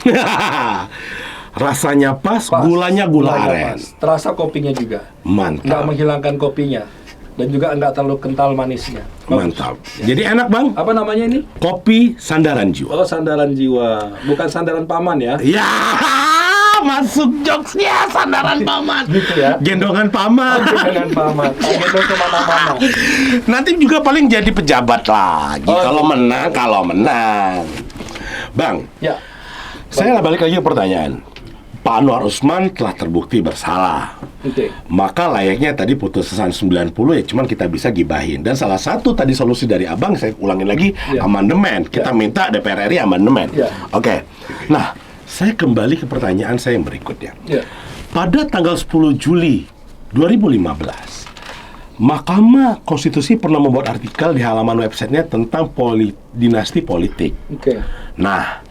Rasanya pas, gulanya gula aren. pas. Terasa kopinya juga. Nggak Mantap. menghilangkan kopinya. Dan juga nggak terlalu kental manisnya. Bagus. Mantap. Jadi enak Bang. Apa namanya ini? Kopi sandaran jiwa. Oh, sandaran jiwa. Bukan sandaran paman ya? Ya, masuk jokesnya sandaran paman. Gitu ya? Gendongan paman. Dengan paman. Gendong kemana-mana. Nanti juga paling jadi pejabat lagi Oh, kalau menang. Bang, Ya. saya balik lagi ke pertanyaan. Pak Anwar Usman telah terbukti bersalah. Oke. Maka layaknya tadi putusan 90 ya cuman kita bisa gibahin. Dan salah satu tadi solusi dari Abang, saya ulangin lagi, Ya. amandemen. Kita minta DPR RI amandemen. Ya. Oke. Nah, saya kembali ke pertanyaan saya yang berikutnya. Ya. Pada tanggal 10 Juli 2015, Mahkamah Konstitusi pernah membuat artikel di halaman websitenya tentang dinasti politik. Oke. Nah,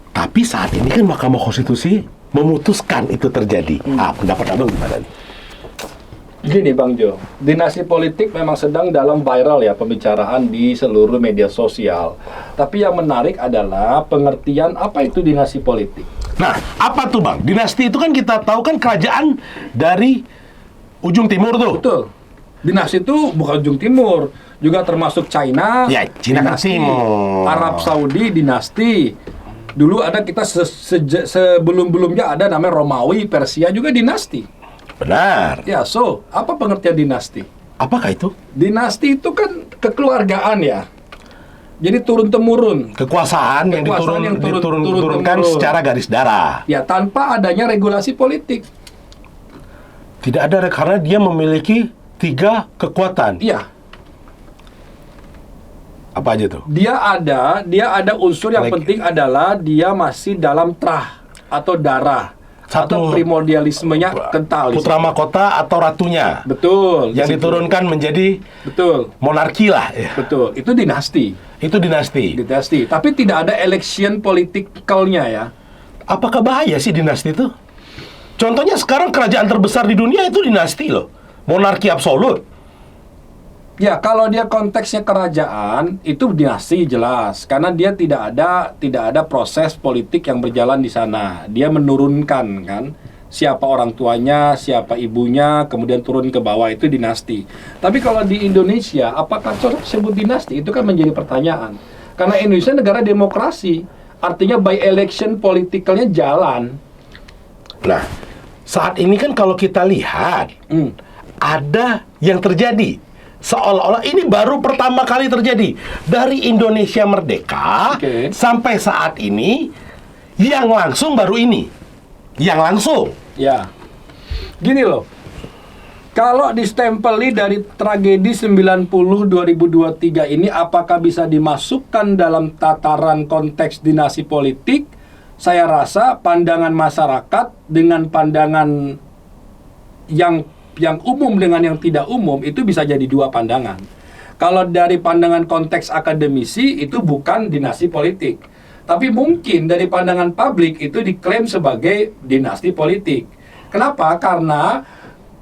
tapi saat ini kan Mahkamah Konstitusi memutuskan itu terjadi. Pendapat Abang gimana nih? Gini Bang Jo, dinasti politik memang sedang dalam viral ya pembicaraan di seluruh media sosial. Tapi yang menarik adalah pengertian apa itu dinasti politik. Nah, apa tuh Bang? Dinasti itu kan kita tahu kan kerajaan dari ujung timur tuh. Betul. Dinasti itu bukan ujung timur, juga termasuk China. Ya, Cina kan dinasti. timur. Arab Saudi dinasti. Dulu ada kita sebelum-belumnya ada namanya Romawi, Persia juga dinasti. Benar. Ya, so apa pengertian dinasti? Apakah itu? Dinasti itu kan kekeluargaan ya. Jadi turun-temurun. Kekuasaan yang Kekuasaan yang diturunkan turun-temurun. secara garis darah. Ya, tanpa adanya regulasi politik. Tidak ada karena dia memiliki 3 kekuatan. Iya, Apa aja tuh? dia ada unsur yang penting adalah dia masih dalam trah atau darah. Atau Satu. primordialismenya kental. di Putra situ. mahkota atau ratunya. Betul. Yang di situ. diturunkan menjadi Betul. monarki lah. Ya. Betul. Itu dinasti. Itu dinasti. Dinasti. Tapi tidak ada election politikalnya ya. Apakah bahaya sih dinasti itu? Contohnya sekarang kerajaan terbesar di dunia itu dinasti loh. Monarki absolut. Ya, kalau dia konteksnya kerajaan itu dinasti jelas karena dia tidak ada proses politik yang berjalan di sana. Dia menurunkan kan siapa orang tuanya, siapa ibunya, kemudian turun ke bawah itu dinasti. Tapi kalau di Indonesia apakah cocok disebut dinasti? Itu kan menjadi pertanyaan. Karena Indonesia negara demokrasi, artinya by election politikalnya jalan. Nah, saat ini kan kalau kita lihat ada yang terjadi. Seolah-olah ini baru pertama kali terjadi dari Indonesia merdeka sampai saat ini. Yang langsung baru ini. Yang langsung. Ya. Gini loh. Kalau distempeli dari tragedi 90 2023 ini apakah bisa dimasukkan dalam tataran konteks dinasti politik? Saya rasa pandangan masyarakat dengan pandangan yang umum dengan yang tidak umum itu bisa jadi 2 pandangan. Kalau dari pandangan konteks akademisi itu bukan dinasti politik. Tapi mungkin dari pandangan publik itu diklaim sebagai dinasti politik. Kenapa? Karena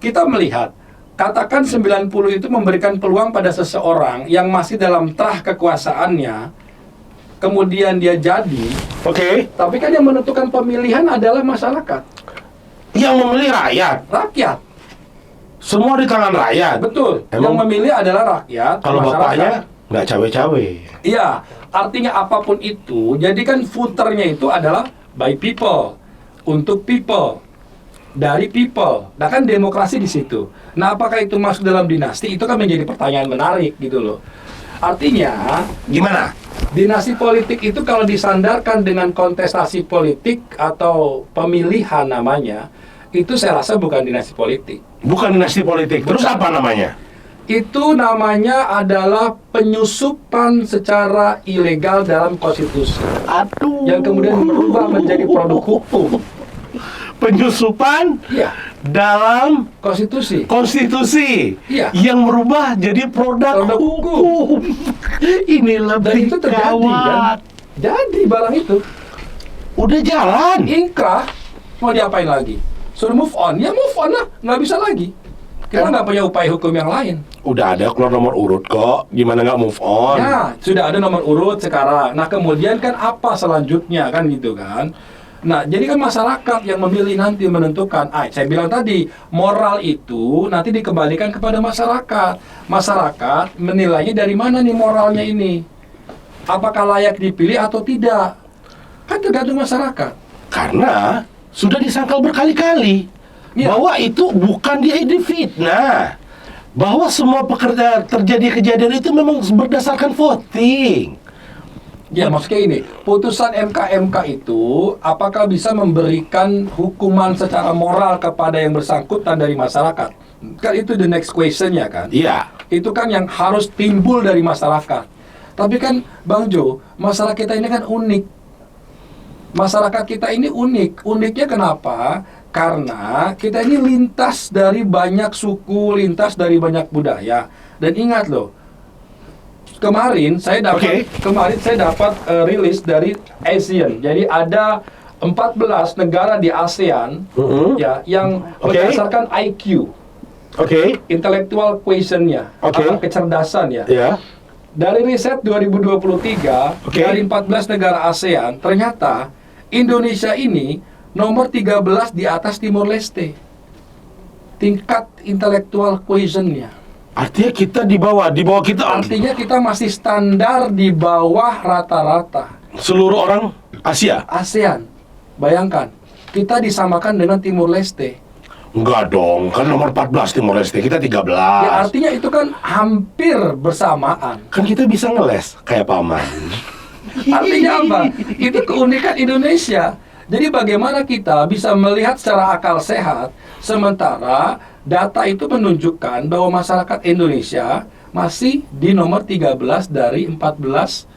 kita melihat katakan 90 itu memberikan peluang pada seseorang yang masih dalam trah kekuasaannya, kemudian dia jadi. Oke. Tapi kan yang menentukan pemilihan adalah masyarakat. Yang memilih rakyat. Rakyat. Semua di tangan rakyat. Betul. Yang Emang memilih adalah rakyat. kalau masyarakat. bapaknya nggak cawe-cawe. Iya, artinya apapun itu, jadi kan footernya itu adalah by people, untuk people, dari people. Nah kan demokrasi di situ. Nah apakah itu masuk dalam dinasti? Itu kan menjadi pertanyaan menarik gitu loh. Artinya, Gimana? dinasti politik itu kalau disandarkan dengan kontestasi politik atau pemilihan namanya, itu saya rasa bukan dinasti politik. Bukan dinasti politik. Terus apa namanya? Itu namanya adalah penyusupan secara ilegal dalam konstitusi. Aduh. Yang kemudian berubah menjadi produk hukum. Penyusupan Iya, dalam konstitusi. konstitusi Iya. yang merubah jadi produk hukum. Ini Dan lebih itu terjadi gawat. kan? Jadi barang itu Udah jalan. inkrah, mau diapain lagi? Suruh move on, ya move on lah, nggak bisa lagi. Kita nggak punya upaya hukum yang lain. Udah ada keluar nomor urut kok. Gimana nggak move on? Ya, sudah ada nomor urut sekarang. Nah, kemudian kan apa selanjutnya kan gitu kan? Nah, jadi kan masyarakat yang memilih nanti menentukan. Saya bilang tadi, moral itu nanti dikembalikan kepada masyarakat. Masyarakat menilainya dari mana nih moralnya ini? Apakah layak dipilih atau tidak? Kan tergantung masyarakat. Karena sudah disangkal berkali-kali Iya. bahwa itu bukan dia difitnah. Bahwa semua pekerja terjadi kejadian itu memang berdasarkan voting. Ya, maksudnya ini, putusan MK itu apakah bisa memberikan hukuman secara moral kepada yang bersangkutan dari masyarakat? Kan itu the next question-nya kan? Iya. Itu kan yang harus timbul dari masyarakat. Tapi kan Bang Jo, masyarakat kita ini kan unik. Masyarakat kita ini unik. Uniknya kenapa? Karena kita ini lintas dari banyak suku, lintas dari banyak budaya. Dan ingat loh, kemarin saya dapat rilis dari ASEAN. Jadi ada 14 negara di ASEAN ya yang berdasarkan IQ. Intellectual quotient-nya, atau kecerdasan ya. Dari riset 2023 dari 14 negara ASEAN, ternyata Indonesia ini nomor 13 di atas Timor Leste. Tingkat intellectual quotient-nya. Artinya kita di bawah kita. Artinya kita masih standar di bawah rata-rata Seluruh orang Asia. ASEAN. Bayangkan, kita disamakan dengan Timor Leste. Enggak dong, kan nomor 14 Timor Leste, kita 13. Ya, artinya itu kan hampir bersamaan. Kan kita bisa ngeles kayak paman. Artinya apa? Itu keunikan Indonesia. Jadi bagaimana kita bisa melihat secara akal sehat, sementara data itu menunjukkan bahwa masyarakat Indonesia masih di nomor 13 dari 14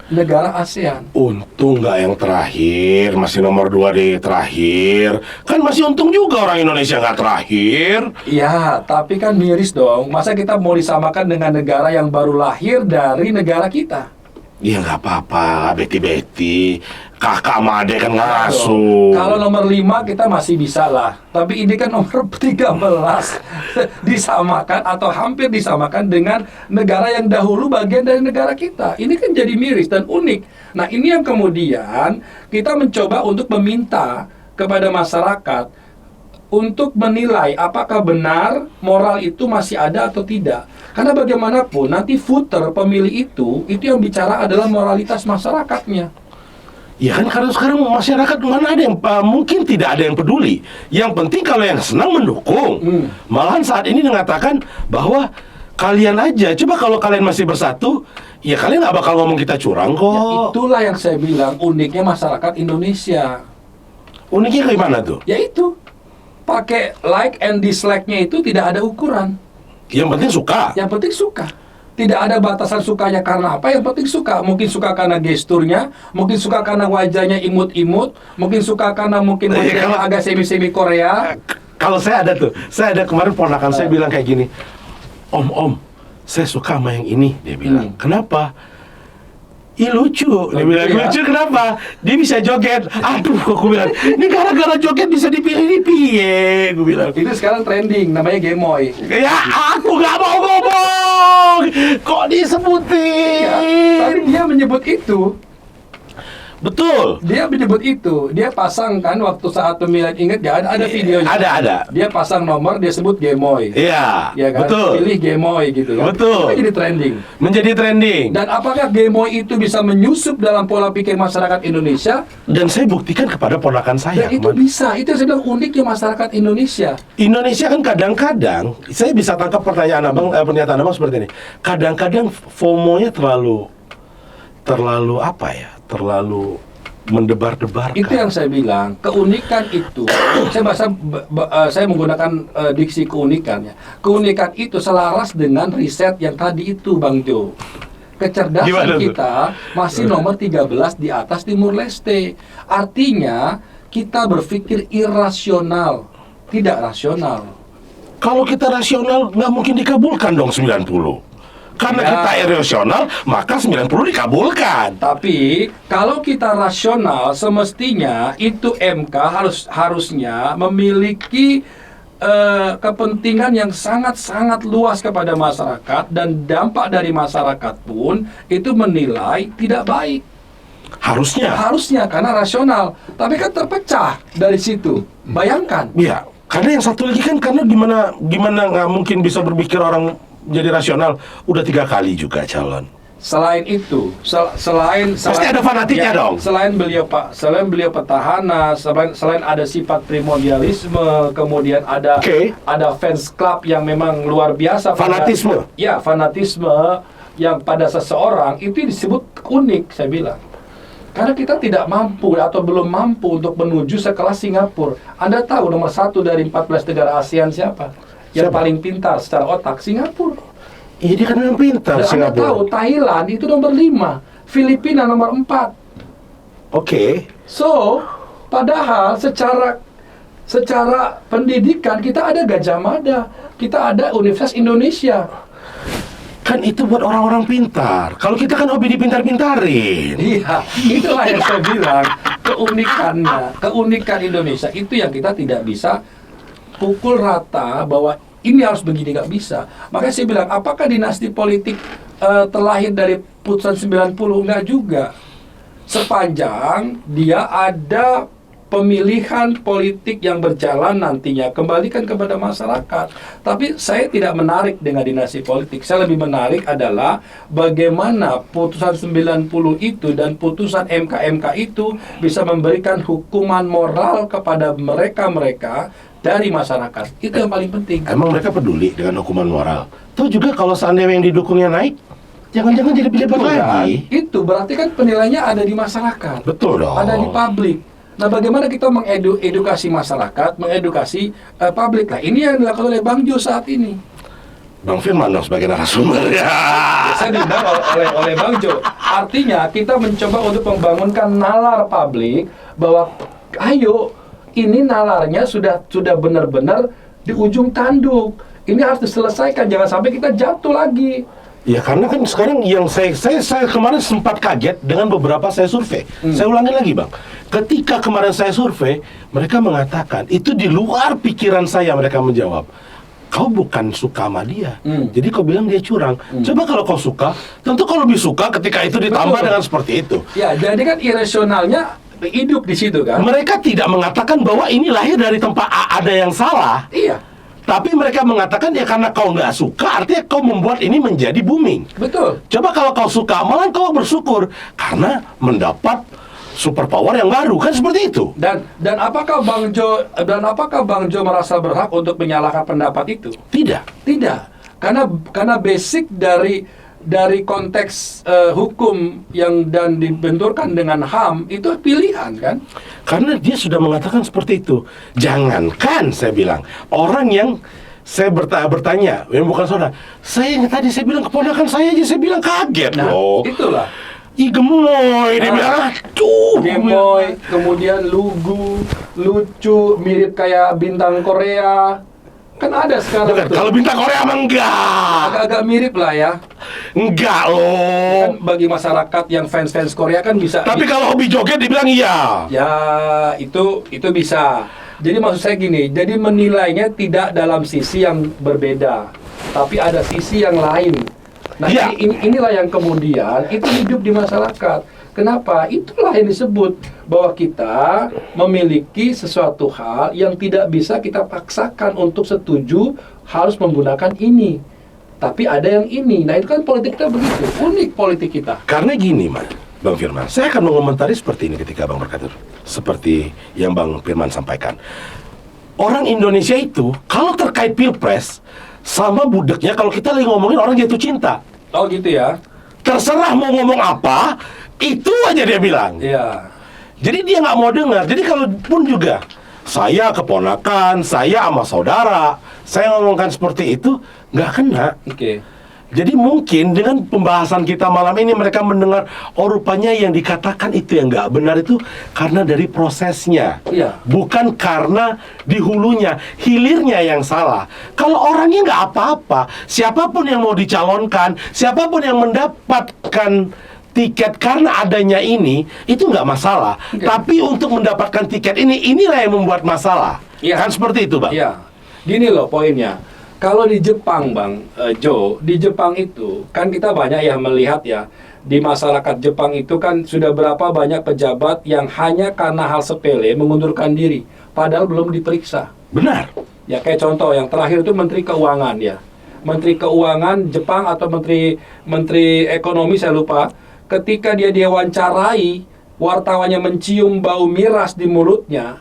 negara ASEAN. Untung nggak yang terakhir, masih nomor 2 di terakhir. Kan masih untung juga orang Indonesia nggak terakhir. Iya, tapi kan miris dong. Masa kita mau disamakan dengan negara yang baru lahir dari negara kita? Ya nggak apa-apa, Betty. Kakak sama adek kan ngasuh. Kalau nomor 5 kita masih bisa lah. Tapi ini kan nomor 13 disamakan atau hampir disamakan dengan negara yang dahulu bagian dari negara kita. Ini kan jadi miris dan unik. Nah, ini yang kemudian kita mencoba untuk meminta kepada masyarakat untuk menilai apakah benar moral itu masih ada atau tidak. Karena bagaimanapun nanti voter pemilih itu yang bicara adalah moralitas masyarakatnya. Ya kan karena sekarang masyarakat mana ada yang mungkin tidak ada yang peduli. Yang penting kalau yang senang mendukung. Malahan saat ini mengatakan bahwa kalian aja, coba kalau kalian masih bersatu, ya kalian nggak bakal ngomong kita curang kok. Ya, itulah yang saya bilang uniknya masyarakat Indonesia. Uniknya kayak mana tuh? Yaitu pakai like and dislike-nya itu tidak ada ukuran. Yang penting suka. Yang penting suka. Tidak ada batasan sukanya karena apa, yang penting suka. Mungkin suka karena gesturnya, mungkin suka karena wajahnya imut-imut, mungkin suka karena mungkin wajahnya agak semi-semi Korea. Kalau saya ada kemarin ponakan saya bilang kayak gini, Om, saya suka sama yang ini. Dia bilang, kenapa? Ih lucu, dia bilang lucu kenapa? Dia bisa joget. Aduh, kok gue bilang, ini gara-gara joget bisa dipilih piye? Gue bilang. Itu sekarang trending, namanya gemoy. Ya, aku nggak mau ngomong. Kok disebutin? Ya, tapi dia menyebut itu. Betul. Dia menyebut itu. Dia pasang kan waktu saat pemilihan, ingat gak? Ada videonya. Ada. Dia pasang nomor, dia sebut gemoy. Iya, Ya kan? betul. Pilih gemoy gitu kan. Betul. Itu jadi trending. Menjadi trending. Dan apakah gemoy itu bisa menyusup dalam pola pikir masyarakat Indonesia? Dan saya buktikan kepada ponakan saya. Dan itu bisa. Itu yang saya bilang uniknya masyarakat Indonesia. Indonesia kan kadang-kadang, saya bisa tangkap pertanyaan abang, pernyataan abang seperti ini. Kadang-kadang FOMO-nya terlalu apa ya? Terlalu mendebar-debarkan. Itu yang saya bilang, keunikan itu, saya menggunakan diksi keunikan ya. Keunikan itu selaras dengan riset yang tadi itu, Bang Jo. Kecerdasan Gimana tuh? kita masih nomor 13 di atas Timur Leste. Artinya, kita berpikir irasional, tidak rasional. Kalau kita rasional, nggak mungkin dikabulkan dong 90. Karena Ya. kita irasional, maka 90 dikabulkan. Tapi kalau kita rasional, semestinya itu MK harusnya memiliki kepentingan yang sangat-sangat luas kepada masyarakat, dan dampak dari masyarakat pun itu menilai tidak baik. Harusnya karena rasional. Tapi kan terpecah dari situ. Bayangkan. Ya, karena yang satu lagi kan, karena gimana nggak mungkin bisa berpikir orang jadi rasional. Udah 3 kali juga calon. Selain itu, selain Pasti ada fanatiknya dong. Selain beliau petahana, selain ada sifat primordialisme, kemudian ada Oke. ada fans club yang memang luar biasa. Fanatisme. Ya, fanatisme yang pada seseorang itu disebut unik, saya bilang. Karena kita tidak mampu atau belum mampu untuk menuju sekelas Singapura. Anda tahu nomor 1 dari 14 negara ASEAN siapa? Yang Siapa? paling pintar secara otak, Singapura. Iya, dia kan memang pintar Dan Anda Singapura. tahu Thailand itu nomor 5, Filipina nomor 4. Oke. So, padahal secara pendidikan kita ada Gajah Mada, kita ada Universitas Indonesia. Kan itu buat orang-orang pintar. Kalau kita kan hobi dipintar-pintarin. Iya, itulah yang saya bilang, keunikan Indonesia itu yang kita tidak bisa pukul rata bahwa ini harus begini, nggak bisa. Makanya saya bilang, apakah dinasti politik terlahir dari putusan 90? Nggak juga. Sepanjang dia ada pemilihan politik yang berjalan nantinya, kembalikan kepada masyarakat. Tapi saya tidak menarik dengan dinasti politik. Saya lebih menarik adalah bagaimana putusan 90 itu dan putusan MK-MK itu bisa memberikan hukuman moral kepada mereka-mereka dari masyarakat. Itu yang paling penting. Emang mereka peduli dengan hukuman moral? Tuh juga kalau seandainya yang didukungnya naik, jangan-jangan jadi pejabat Betul, kan? lagi. Itu berarti kan penilaiannya ada di masyarakat. Betul dong. Ada di publik. Nah, bagaimana kita mengedukasi masyarakat, mengedukasi publik? Nah, ini yang dilakukan oleh Bang Jo saat ini. Bang Firman dong sebagai narasumber ya. Saya diundang oleh Bang Jo. Artinya kita mencoba untuk membangunkan nalar publik bahwa ayo, ini nalarnya sudah benar-benar di ujung tanduk. Ini harus diselesaikan, jangan sampai kita jatuh lagi. Ya karena kan sekarang yang saya kemarin sempat kaget dengan beberapa saya survei. Saya ulangi lagi Bang. Ketika kemarin saya survei, mereka mengatakan itu di luar pikiran saya, mereka menjawab. Kau bukan suka sama dia, jadi kau bilang dia curang. Coba kalau kau suka, tentu kau lebih suka ketika itu ditambah Betul. dengan seperti itu. Ya, jadi kan irasionalnya hidup di situ kan. Mereka tidak mengatakan bahwa ini lahir dari tempat ada yang salah. Iya, Tapi mereka mengatakan ya karena kau nggak suka, artinya kau membuat ini menjadi booming. betul. Coba kalau kau suka, malah kau bersyukur karena mendapat superpower yang baru, kan seperti itu. Dan apakah Bang Jo merasa berhak untuk menyalahkan pendapat itu? Tidak. Tidak. Karena basic dari konteks hukum yang dan dibenturkan dengan HAM itu pilihan kan? Karena dia sudah mengatakan seperti itu. Jangankan saya bilang orang yang saya bertanya, yang bukan saudara, saya yang tadi saya bilang keponakan saya aja, saya bilang kaget Nah, loh. itulah. Ih gemoy, dia Nah, bilang aduh. Gemoy, kemudian lugu, lucu, mirip kayak bintang Korea. Kan ada sekarang Bukan, tuh. kalau bintang Korea emang enggak. Agak-agak mirip lah ya. Enggak loh. Kan bagi masyarakat yang fans Korea kan bisa. Tapi kalau hobi joget dibilang iya. Ya, itu bisa. Jadi maksud saya gini, jadi menilainya tidak dalam sisi yang berbeda, tapi ada sisi yang lain. Nah, Ya. inilah yang kemudian itu hidup di masyarakat. Kenapa? Itulah yang disebut bahwa kita memiliki sesuatu hal yang tidak bisa kita paksakan untuk setuju harus menggunakan ini. Tapi ada yang ini. Nah, itu kan politik kita begitu. Unik politik kita. Karena gini, Bang Firman, saya akan mengomentari seperti ini ketika Bang berkata seperti yang Bang Firman sampaikan. Orang Indonesia itu kalau terkait pilpres sama budeknya kalau kita lagi ngomongin orang jatuh cinta. Oh gitu ya? Terserah mau ngomong apa, itu aja dia bilang. Iya. Jadi dia nggak mau dengar. Jadi kalaupun juga saya keponakan, saya sama saudara, saya ngomongkan seperti itu, nggak kena. Oke. Jadi mungkin dengan pembahasan kita malam ini mereka mendengar, oh rupanya yang dikatakan itu yang nggak benar itu karena dari prosesnya, Iya. bukan karena di hulunya, hilirnya yang salah. Kalau orangnya nggak apa-apa, siapapun yang mau dicalonkan, siapapun yang mendapatkan tiket karena adanya ini, itu nggak masalah. Oke. Tapi untuk mendapatkan tiket ini, inilah yang membuat masalah. Iya. Kan seperti itu, Bang? Iya. Gini loh poinnya. Kalau di Jepang, Bang Joe, di Jepang itu kan kita banyak ya melihat ya, di masyarakat Jepang itu kan sudah berapa banyak pejabat yang hanya karena hal sepele mengundurkan diri, padahal belum diperiksa. Benar. Ya kayak contoh yang terakhir itu Menteri Keuangan ya. Menteri Keuangan Jepang atau Menteri Ekonomi saya lupa, ketika dia diwawancarai, wartawannya mencium bau miras di mulutnya,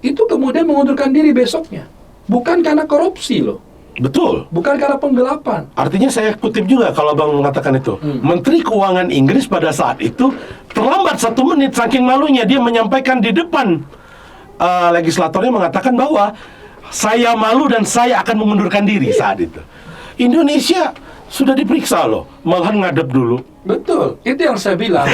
itu kemudian mengundurkan diri besoknya. Bukan karena korupsi loh. Betul. Bukan karena penggelapan. Artinya saya kutip juga kalau Bang mengatakan itu. Menteri Keuangan Inggris pada saat itu terlambat 1 menit saking malunya dia menyampaikan di depan legislatornya mengatakan bahwa saya malu dan saya akan mengundurkan diri saat itu. Indonesia sudah diperiksa loh, malahan ngadep dulu. Betul, itu yang saya bilang.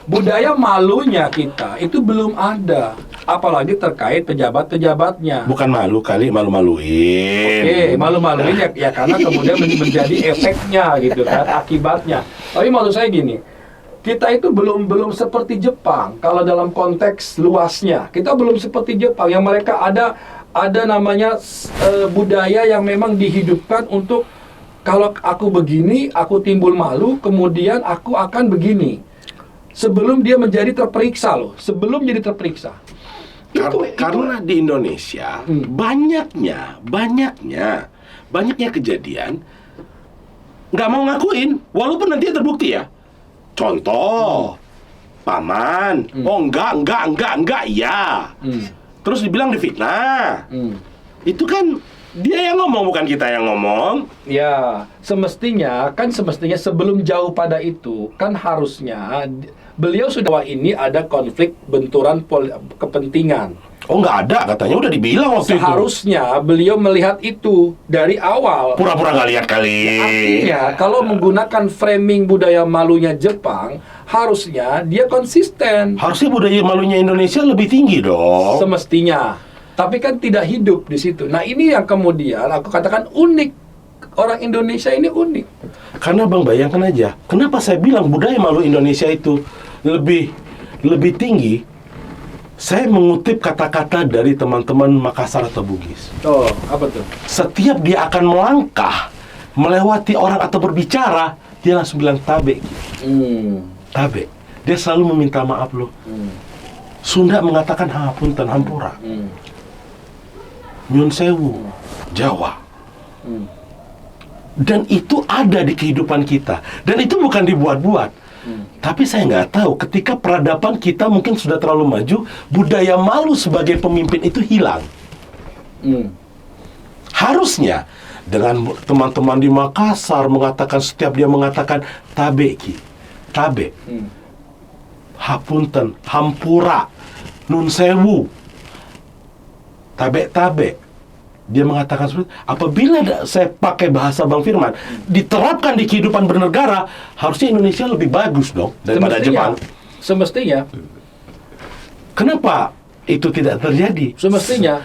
Budaya malunya kita itu belum ada. Apalagi terkait pejabat-pejabatnya. Bukan malu kali, malu-maluin. Oke, malu-maluin ya karena kemudian menjadi efeknya gitu kan, akibatnya. Tapi maksud saya gini, kita itu belum seperti Jepang kalau dalam konteks luasnya. Kita belum seperti Jepang yang mereka ada namanya budaya yang memang dihidupkan untuk kalau aku begini, aku timbul malu, kemudian aku akan begini. Sebelum dia menjadi terperiksa loh, sebelum jadi terperiksa. Karena di Indonesia banyaknya kejadian nggak mau ngakuin, walaupun nanti terbukti ya. Contoh, paman, oh enggak, iya. Terus dibilang difitnah. Itu kan dia yang ngomong, bukan kita yang ngomong. Ya, semestinya sebelum jauh pada itu, kan harusnya beliau sudah bahwa ini ada konflik benturan kepentingan. Oh nggak ada, katanya udah dibilang waktu itu. Seharusnya beliau melihat itu dari awal. Pura-pura nggak lihat kali. Artinya, kalau menggunakan framing budaya malunya Jepang, harusnya dia konsisten. Harusnya budaya malunya Indonesia lebih tinggi dong. Semestinya. Tapi kan tidak hidup di situ. Nah, ini yang kemudian aku katakan unik. Orang Indonesia ini unik. Karena Bang bayangkan aja, kenapa saya bilang budaya malu Indonesia itu lebih tinggi? Saya mengutip kata-kata dari teman-teman Makassar atau Bugis. Oh, apa tuh? Setiap dia akan melangkah, melewati orang atau berbicara, dia langsung bilang tabe. Tabe. Dia selalu meminta maaf loh. Sunda mengatakan hapunten, hampura. Nyun sewu, Jawa. Dan itu ada di kehidupan kita. Dan itu bukan dibuat-buat. Tapi saya nggak tahu, ketika peradaban kita mungkin sudah terlalu maju, budaya malu sebagai pemimpin itu hilang. Harusnya, dengan teman-teman di Makassar mengatakan, setiap dia mengatakan, tabe ki, tabe. Hapunten, hampura, nun sewu, tabe. Dia mengatakan seperti, apabila saya pakai bahasa Bang Firman, diterapkan di kehidupan bernegara, harusnya Indonesia lebih bagus dong daripada Jepang. Semestinya. Kenapa itu tidak terjadi? Semestinya.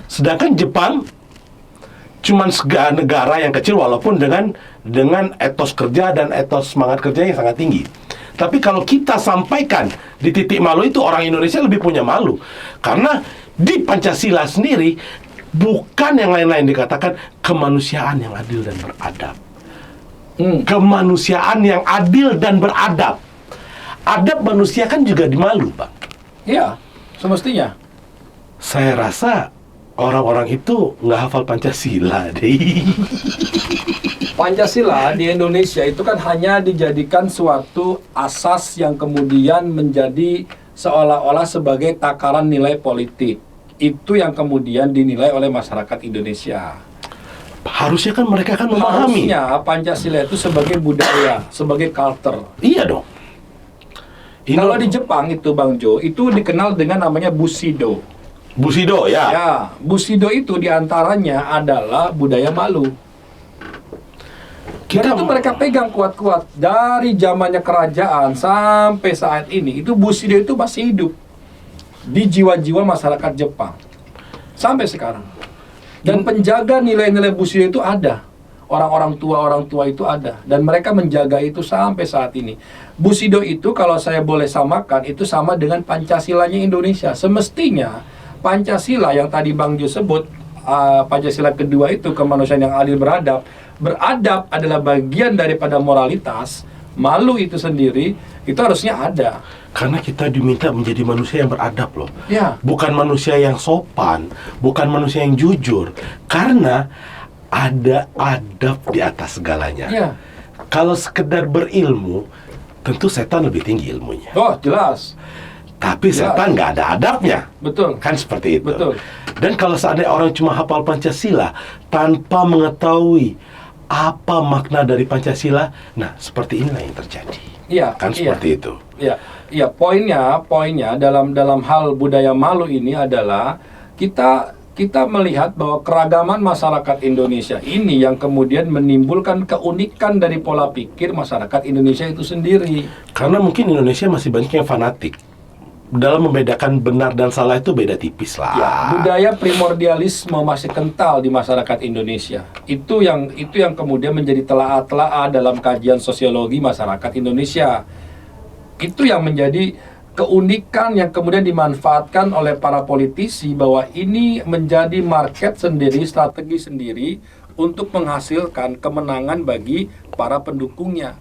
Sedangkan Jepang cuman negara yang kecil walaupun dengan etos kerja dan etos semangat kerja yang sangat tinggi. Tapi kalau kita sampaikan di titik malu itu, orang Indonesia lebih punya malu. Karena di Pancasila sendiri bukan yang lain-lain dikatakan kemanusiaan yang adil dan beradab. Kemanusiaan yang adil dan beradab. Adab manusia kan juga dimalu, Bang. Iya, semestinya. Saya rasa orang-orang itu nggak hafal Pancasila deh. Pancasila di Indonesia itu kan hanya dijadikan suatu asas yang kemudian menjadi seolah-olah sebagai takaran nilai politik. Itu yang kemudian dinilai oleh masyarakat Indonesia. Harusnya kan mereka kan memahami. Harusnya Pancasila itu sebagai budaya, sebagai culture. Iya dong. Kalau di Jepang itu Bang Jo, itu dikenal dengan namanya Bushido. Bushido ya. Ya, Bushido itu diantaranya adalah budaya malu. Dan itu mereka pegang kuat-kuat dari zamannya kerajaan sampai saat ini. Itu Bushido itu masih hidup di jiwa-jiwa masyarakat Jepang sampai sekarang. Dan penjaga nilai-nilai Bushido itu ada. Orang tua itu ada, dan mereka menjaga itu sampai saat ini. Bushido itu kalau saya boleh samakan itu sama dengan Pancasilanya Indonesia. Semestinya Pancasila yang tadi Bang Jo sebut, Pancasila kedua itu kemanusiaan yang adil beradab. Beradab adalah bagian daripada moralitas. Malu itu sendiri itu harusnya ada. Karena kita diminta menjadi manusia yang beradab loh. Ya. Bukan manusia yang sopan, bukan manusia yang jujur. Karena ada adab di atas segalanya. Ya. Kalau sekedar berilmu, tentu setan lebih tinggi ilmunya. Oh, jelas. Tapi setan nggak ada adabnya. Betul. Kan seperti itu. Betul. Dan kalau seandainya orang cuma hafal Pancasila tanpa mengetahui apa makna dari Pancasila, nah seperti inilah yang terjadi. Iya. Kan seperti itu. Iya. Iya, poinnya dalam hal budaya malu ini adalah kita melihat bahwa keragaman masyarakat Indonesia ini yang kemudian menimbulkan keunikan dari pola pikir masyarakat Indonesia itu sendiri. Karena mungkin Indonesia masih banyak yang fanatik. Dalam membedakan benar dan salah itu beda tipis lah. Ya, budaya primordialisme masih kental di masyarakat Indonesia. Itu yang kemudian menjadi telaah dalam kajian sosiologi masyarakat Indonesia. Itu yang menjadi keunikan yang kemudian dimanfaatkan oleh para politisi bahwa ini menjadi market sendiri, strategi sendiri untuk menghasilkan kemenangan bagi para pendukungnya.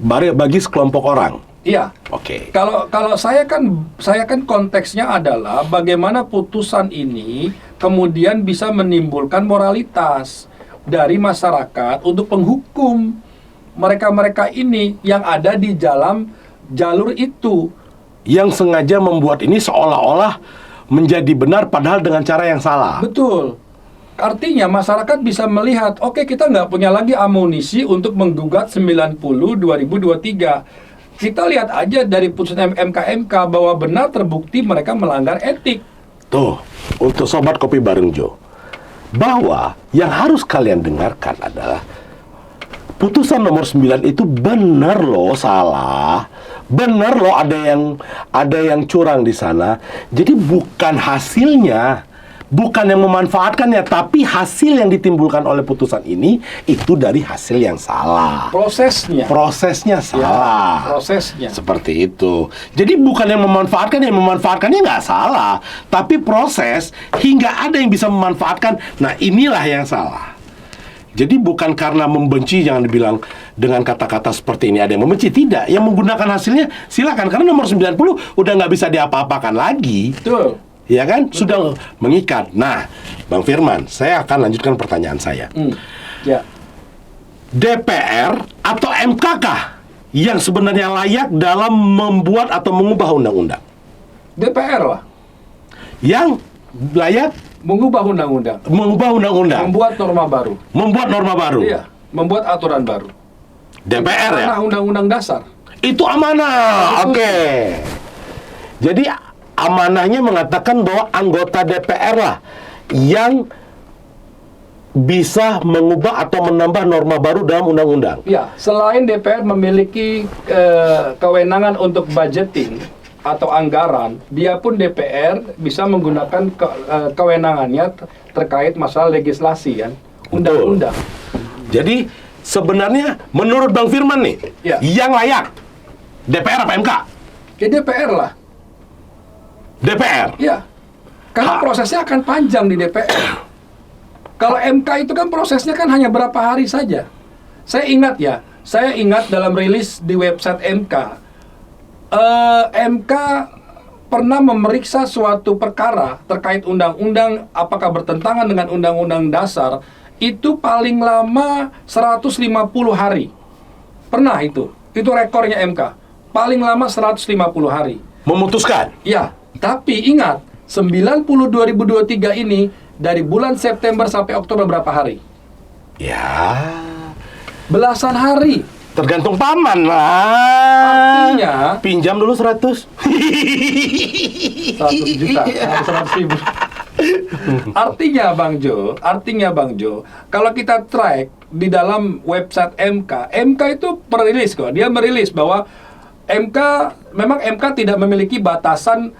Bagi sekelompok orang. Iya. Oke. Kalau saya kan konteksnya adalah bagaimana putusan ini kemudian bisa menimbulkan moralitas dari masyarakat untuk menghukum mereka-mereka ini yang ada di dalam jalur itu. Yang sengaja membuat ini seolah-olah menjadi benar padahal dengan cara yang salah. Betul. Artinya masyarakat bisa melihat, oke, kita nggak punya lagi amunisi untuk menggugat 90/2023. Kita lihat aja dari putusan MK bahwa benar terbukti mereka melanggar etik. Tuh, untuk Sobat Kopi Bareng Jo, bahwa yang harus kalian dengarkan adalah putusan nomor 9 itu benar loh salah. Benar loh ada yang curang di sana. Jadi bukan hasilnya, bukan yang memanfaatkannya, tapi hasil yang ditimbulkan oleh putusan ini itu dari hasil yang salah. Prosesnya salah. Ya, prosesnya. Seperti itu. Jadi bukan yang memanfaatkannya nggak salah, tapi proses hingga ada yang bisa memanfaatkan. Nah, inilah yang salah. Jadi bukan karena membenci, jangan dibilang dengan kata-kata seperti ini ada yang membenci. Tidak, yang menggunakan hasilnya silakan. Karena nomor 90 udah nggak bisa diapa-apakan lagi. Betul. Ya kan? Betul. Sudah mengikat. Nah, Bang Firman, saya akan lanjutkan pertanyaan saya. Ya. DPR atau MK kah yang sebenarnya layak dalam membuat atau mengubah undang-undang? DPR lah. Yang layak mengubah undang-undang. Membuat norma baru. Iya, membuat aturan baru. DPR ya? Karena undang-undang dasar. Itu amanah. Oke. Jadi amanahnya mengatakan bahwa anggota DPR lah yang bisa mengubah atau menambah norma baru dalam undang-undang. Ya, selain DPR memiliki kewenangan untuk budgeting atau anggaran, dia pun DPR bisa menggunakan kewenangannya terkait masalah legislasi kan, undang-undang. Jadi sebenarnya menurut Bang Firman nih, ya, yang layak DPR apa MK? Ya DPR lah. DPR? Ya, karena prosesnya akan panjang di DPR. Kalau MK itu kan prosesnya kan hanya berapa hari saja. Saya ingat dalam rilis di website MK, MK pernah memeriksa suatu perkara terkait undang-undang apakah bertentangan dengan undang-undang dasar, itu paling lama 150 hari. Pernah itu rekornya MK. Paling lama 150 hari. Memutuskan? Ya, tapi ingat, 90/2023 ini dari bulan September sampai Oktober berapa hari? Ya, Belasan hari. Tergantung paman lah. Artinya Pinjam dulu 100. 100 juta, 100 ribu. Artinya Bang Jo, kalau kita track di dalam website MK itu merilis kok. Dia merilis bahwa memang MK tidak memiliki batasan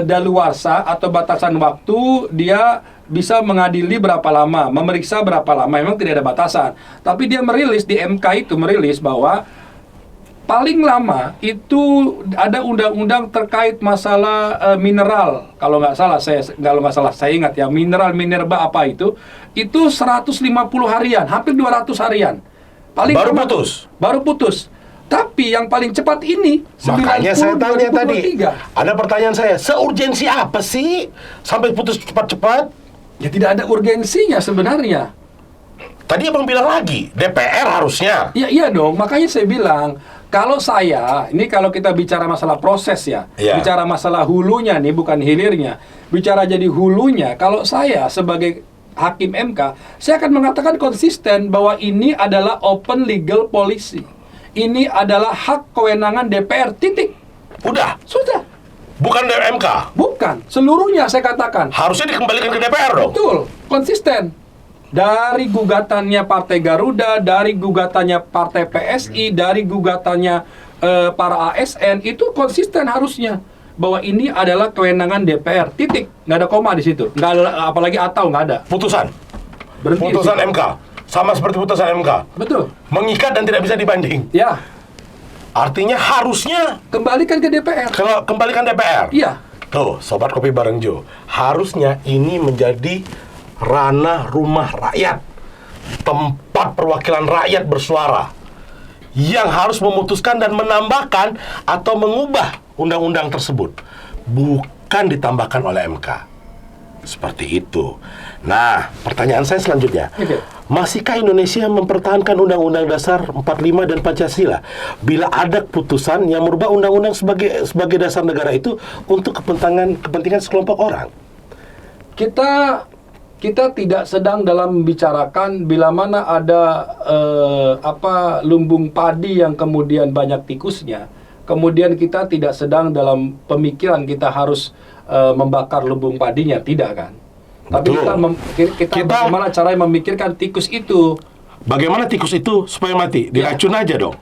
daluarsa atau batasan waktu dia bisa mengadili berapa lama, memeriksa berapa lama, memang tidak ada batasan. Tapi dia merilis di MK itu merilis bahwa paling lama itu ada undang-undang terkait masalah mineral. Kalau nggak salah saya ingat ya, minerba apa itu 150 harian, hampir 200 harian. Paling Baru lama, putus. Baru putus. Tapi yang paling cepat ini 90 Makanya saya tanya tadi. 2023. Ada pertanyaan saya, seurgensi apa sih sampai putus cepat-cepat? Ya tidak ada urgensinya sebenarnya. Tadi abang bilang lagi, DPR harusnya. Ya iya dong, makanya saya bilang kalau kalau kita bicara masalah proses ya, Iya. bicara masalah hulunya nih bukan hilirnya, bicara jadi hulunya, kalau saya sebagai hakim MK, saya akan mengatakan konsisten bahwa ini adalah open legal policy. Ini adalah hak kewenangan DPR, titik. Udah, Sudah. bukan dari MK. Bukan, seluruhnya saya katakan. Harusnya dikembalikan ke DPR dong. Betul, konsisten. Dari gugatannya Partai Garuda, dari gugatannya Partai PSI, dari gugatannya para ASN, itu konsisten harusnya bahwa ini adalah kewenangan DPR. Titik, nggak ada koma di situ, nggak ada, apalagi atau nggak ada. Putusan. Berhenti di Putusan situ. MK. Sama seperti putusan MK. Betul. Mengikat dan tidak bisa dibanding. Ya, Artinya harusnya kembalikan ke DPR. kalau kembalikan DPR. Iya. Tuh, Sobat Kopi Bareng Jo. Harusnya ini menjadi ranah rumah rakyat. Tempat perwakilan rakyat bersuara. Yang harus memutuskan dan menambahkan atau mengubah undang-undang tersebut. Bukan ditambahkan oleh MK. Seperti itu. Nah, pertanyaan saya selanjutnya. Oke. Masihkah Indonesia mempertahankan Undang-Undang Dasar 45 dan Pancasila bila ada keputusan yang merubah undang-undang sebagai dasar negara itu untuk kepentingan sekelompok orang? Kita tidak sedang dalam membicarakan bila mana ada lumbung padi yang kemudian banyak tikusnya. Kemudian kita tidak sedang dalam pemikiran kita harus membakar lumbung padinya, tidak kan? Tapi Betul. kita bagaimana cara memikirkan tikus itu? Bagaimana tikus itu supaya mati? Diracun aja dong.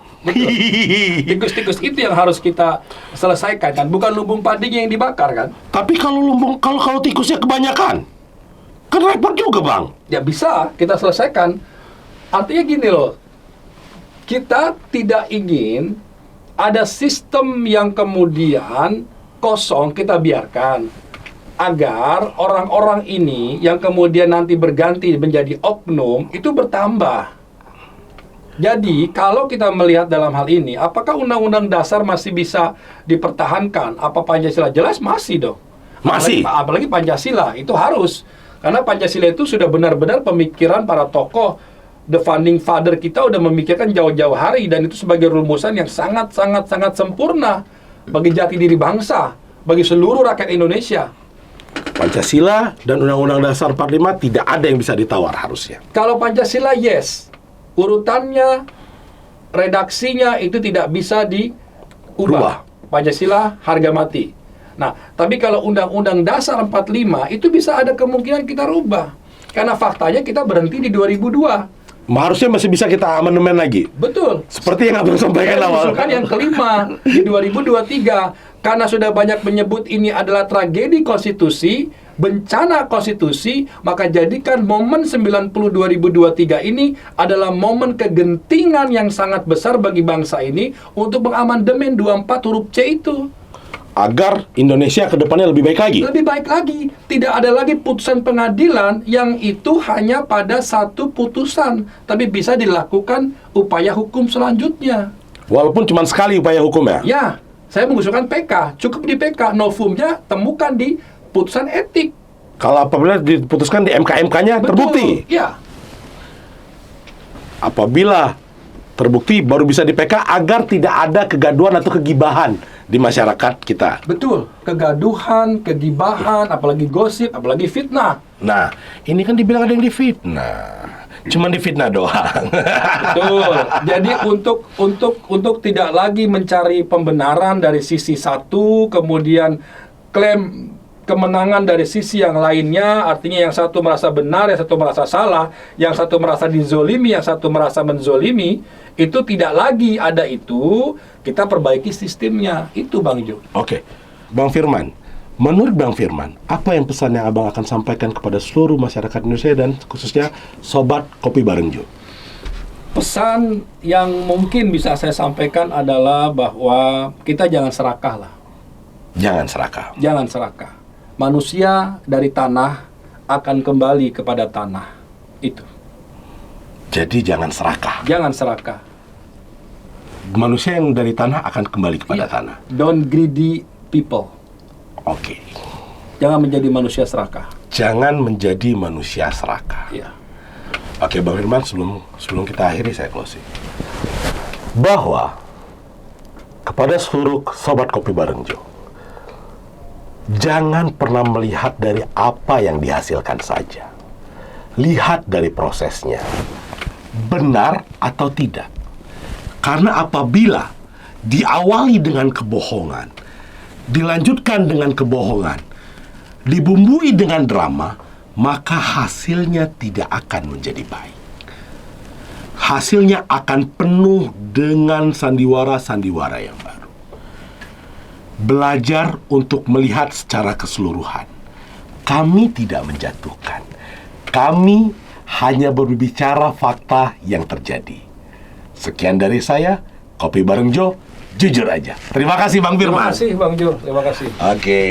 Tikus-tikus itu yang harus kita selesaikan kan, bukan lumbung padinya yang dibakar kan? Tapi kalau tikusnya kebanyakan, kan repot juga, Bang. Ya bisa kita selesaikan. Artinya gini loh, kita tidak ingin ada sistem yang kemudian kosong kita biarkan, agar orang-orang ini yang kemudian nanti berganti menjadi oknum itu bertambah. Jadi kalau kita melihat dalam hal ini, apakah Undang-Undang Dasar masih bisa dipertahankan? Apa Pancasila? Jelas masih dong. Masih. Apalagi Pancasila itu harus, karena Pancasila itu sudah benar-benar pemikiran para tokoh, the founding father kita udah memikirkan jauh-jauh hari, dan itu sebagai rumusan yang sangat sempurna bagi jati diri bangsa, bagi seluruh rakyat Indonesia. Pancasila dan Undang-Undang Dasar 45 tidak ada yang bisa ditawar harusnya. Kalau Pancasila yes, urutannya, redaksinya itu tidak bisa diubah. Pancasila harga mati. Nah, tapi kalau Undang-Undang Dasar 45 itu bisa ada kemungkinan kita rubah. Karena faktanya kita berhenti di 2002. Harusnya masih bisa kita amandemen lagi. Betul. Seperti yang Abang sampaikan Saya awal. usulkan yang kelima di 2023, karena sudah banyak menyebut ini adalah tragedi konstitusi, bencana konstitusi, maka jadikan momen 90 2023 ini adalah momen kegentingan yang sangat besar bagi bangsa ini untuk mengamandemen 24 huruf C itu. Agar Indonesia ke depannya lebih baik lagi. Lebih baik lagi, tidak ada lagi putusan pengadilan yang itu hanya pada satu putusan, tapi bisa dilakukan upaya hukum selanjutnya. Walaupun cuma sekali upaya hukumnya. Ya, saya mengusulkan PK, cukup di PK, novumnya temukan di putusan etik. Kalau apabila diputuskan di MK-MK-nya terbukti. Ya, Apabila terbukti baru bisa di PK agar tidak ada kegaduhan atau kegibahan di masyarakat kita. betul. Kegaduhan, kegibahan, apalagi gosip, apalagi fitnah. Nah, ini kan dibilang ada yang difitnah. Cuman difitnah doang. Betul. Jadi untuk tidak lagi mencari pembenaran dari sisi satu, kemudian klaim kemenangan dari sisi yang lainnya, artinya yang satu merasa benar, yang satu merasa salah, yang satu merasa dizolimi, yang satu merasa menzolimi, itu tidak lagi ada itu, kita perbaiki sistemnya. Itu Bang Jo. Oke, Bang Firman. Menurut Bang Firman, apa yang pesan yang Abang akan sampaikan kepada seluruh masyarakat Indonesia dan khususnya Sobat Kopi Bareng Jo? Pesan yang mungkin bisa saya sampaikan adalah bahwa kita jangan serakah lah. Jangan serakah. Jangan serakah. Manusia dari tanah akan kembali kepada tanah. Itu. Jadi jangan serakah. Jangan serakah. Manusia yang dari tanah akan kembali kepada Iya. tanah. Don't greedy people. Oke. Jangan menjadi manusia serakah. Jangan menjadi manusia serakah. Iya. Oke, Bang Firman, sebelum kita akhiri, saya closing. Bahwa kepada seluruh Sobat Kopi Bareng Jo, jangan pernah melihat dari apa yang dihasilkan saja. Lihat dari prosesnya. Benar atau tidak. Karena apabila diawali dengan kebohongan, dilanjutkan dengan kebohongan, dibumbui dengan drama, maka hasilnya tidak akan menjadi baik. Hasilnya akan penuh dengan sandiwara-sandiwara yang baru. Belajar untuk melihat secara keseluruhan. Kami tidak menjatuhkan. Kami hanya berbicara fakta yang terjadi. Sekian dari saya, Kopi Bareng Jo, jujur aja. Terima kasih Bang Terima Firman. kasih Bang Jo. Terima kasih. Oke.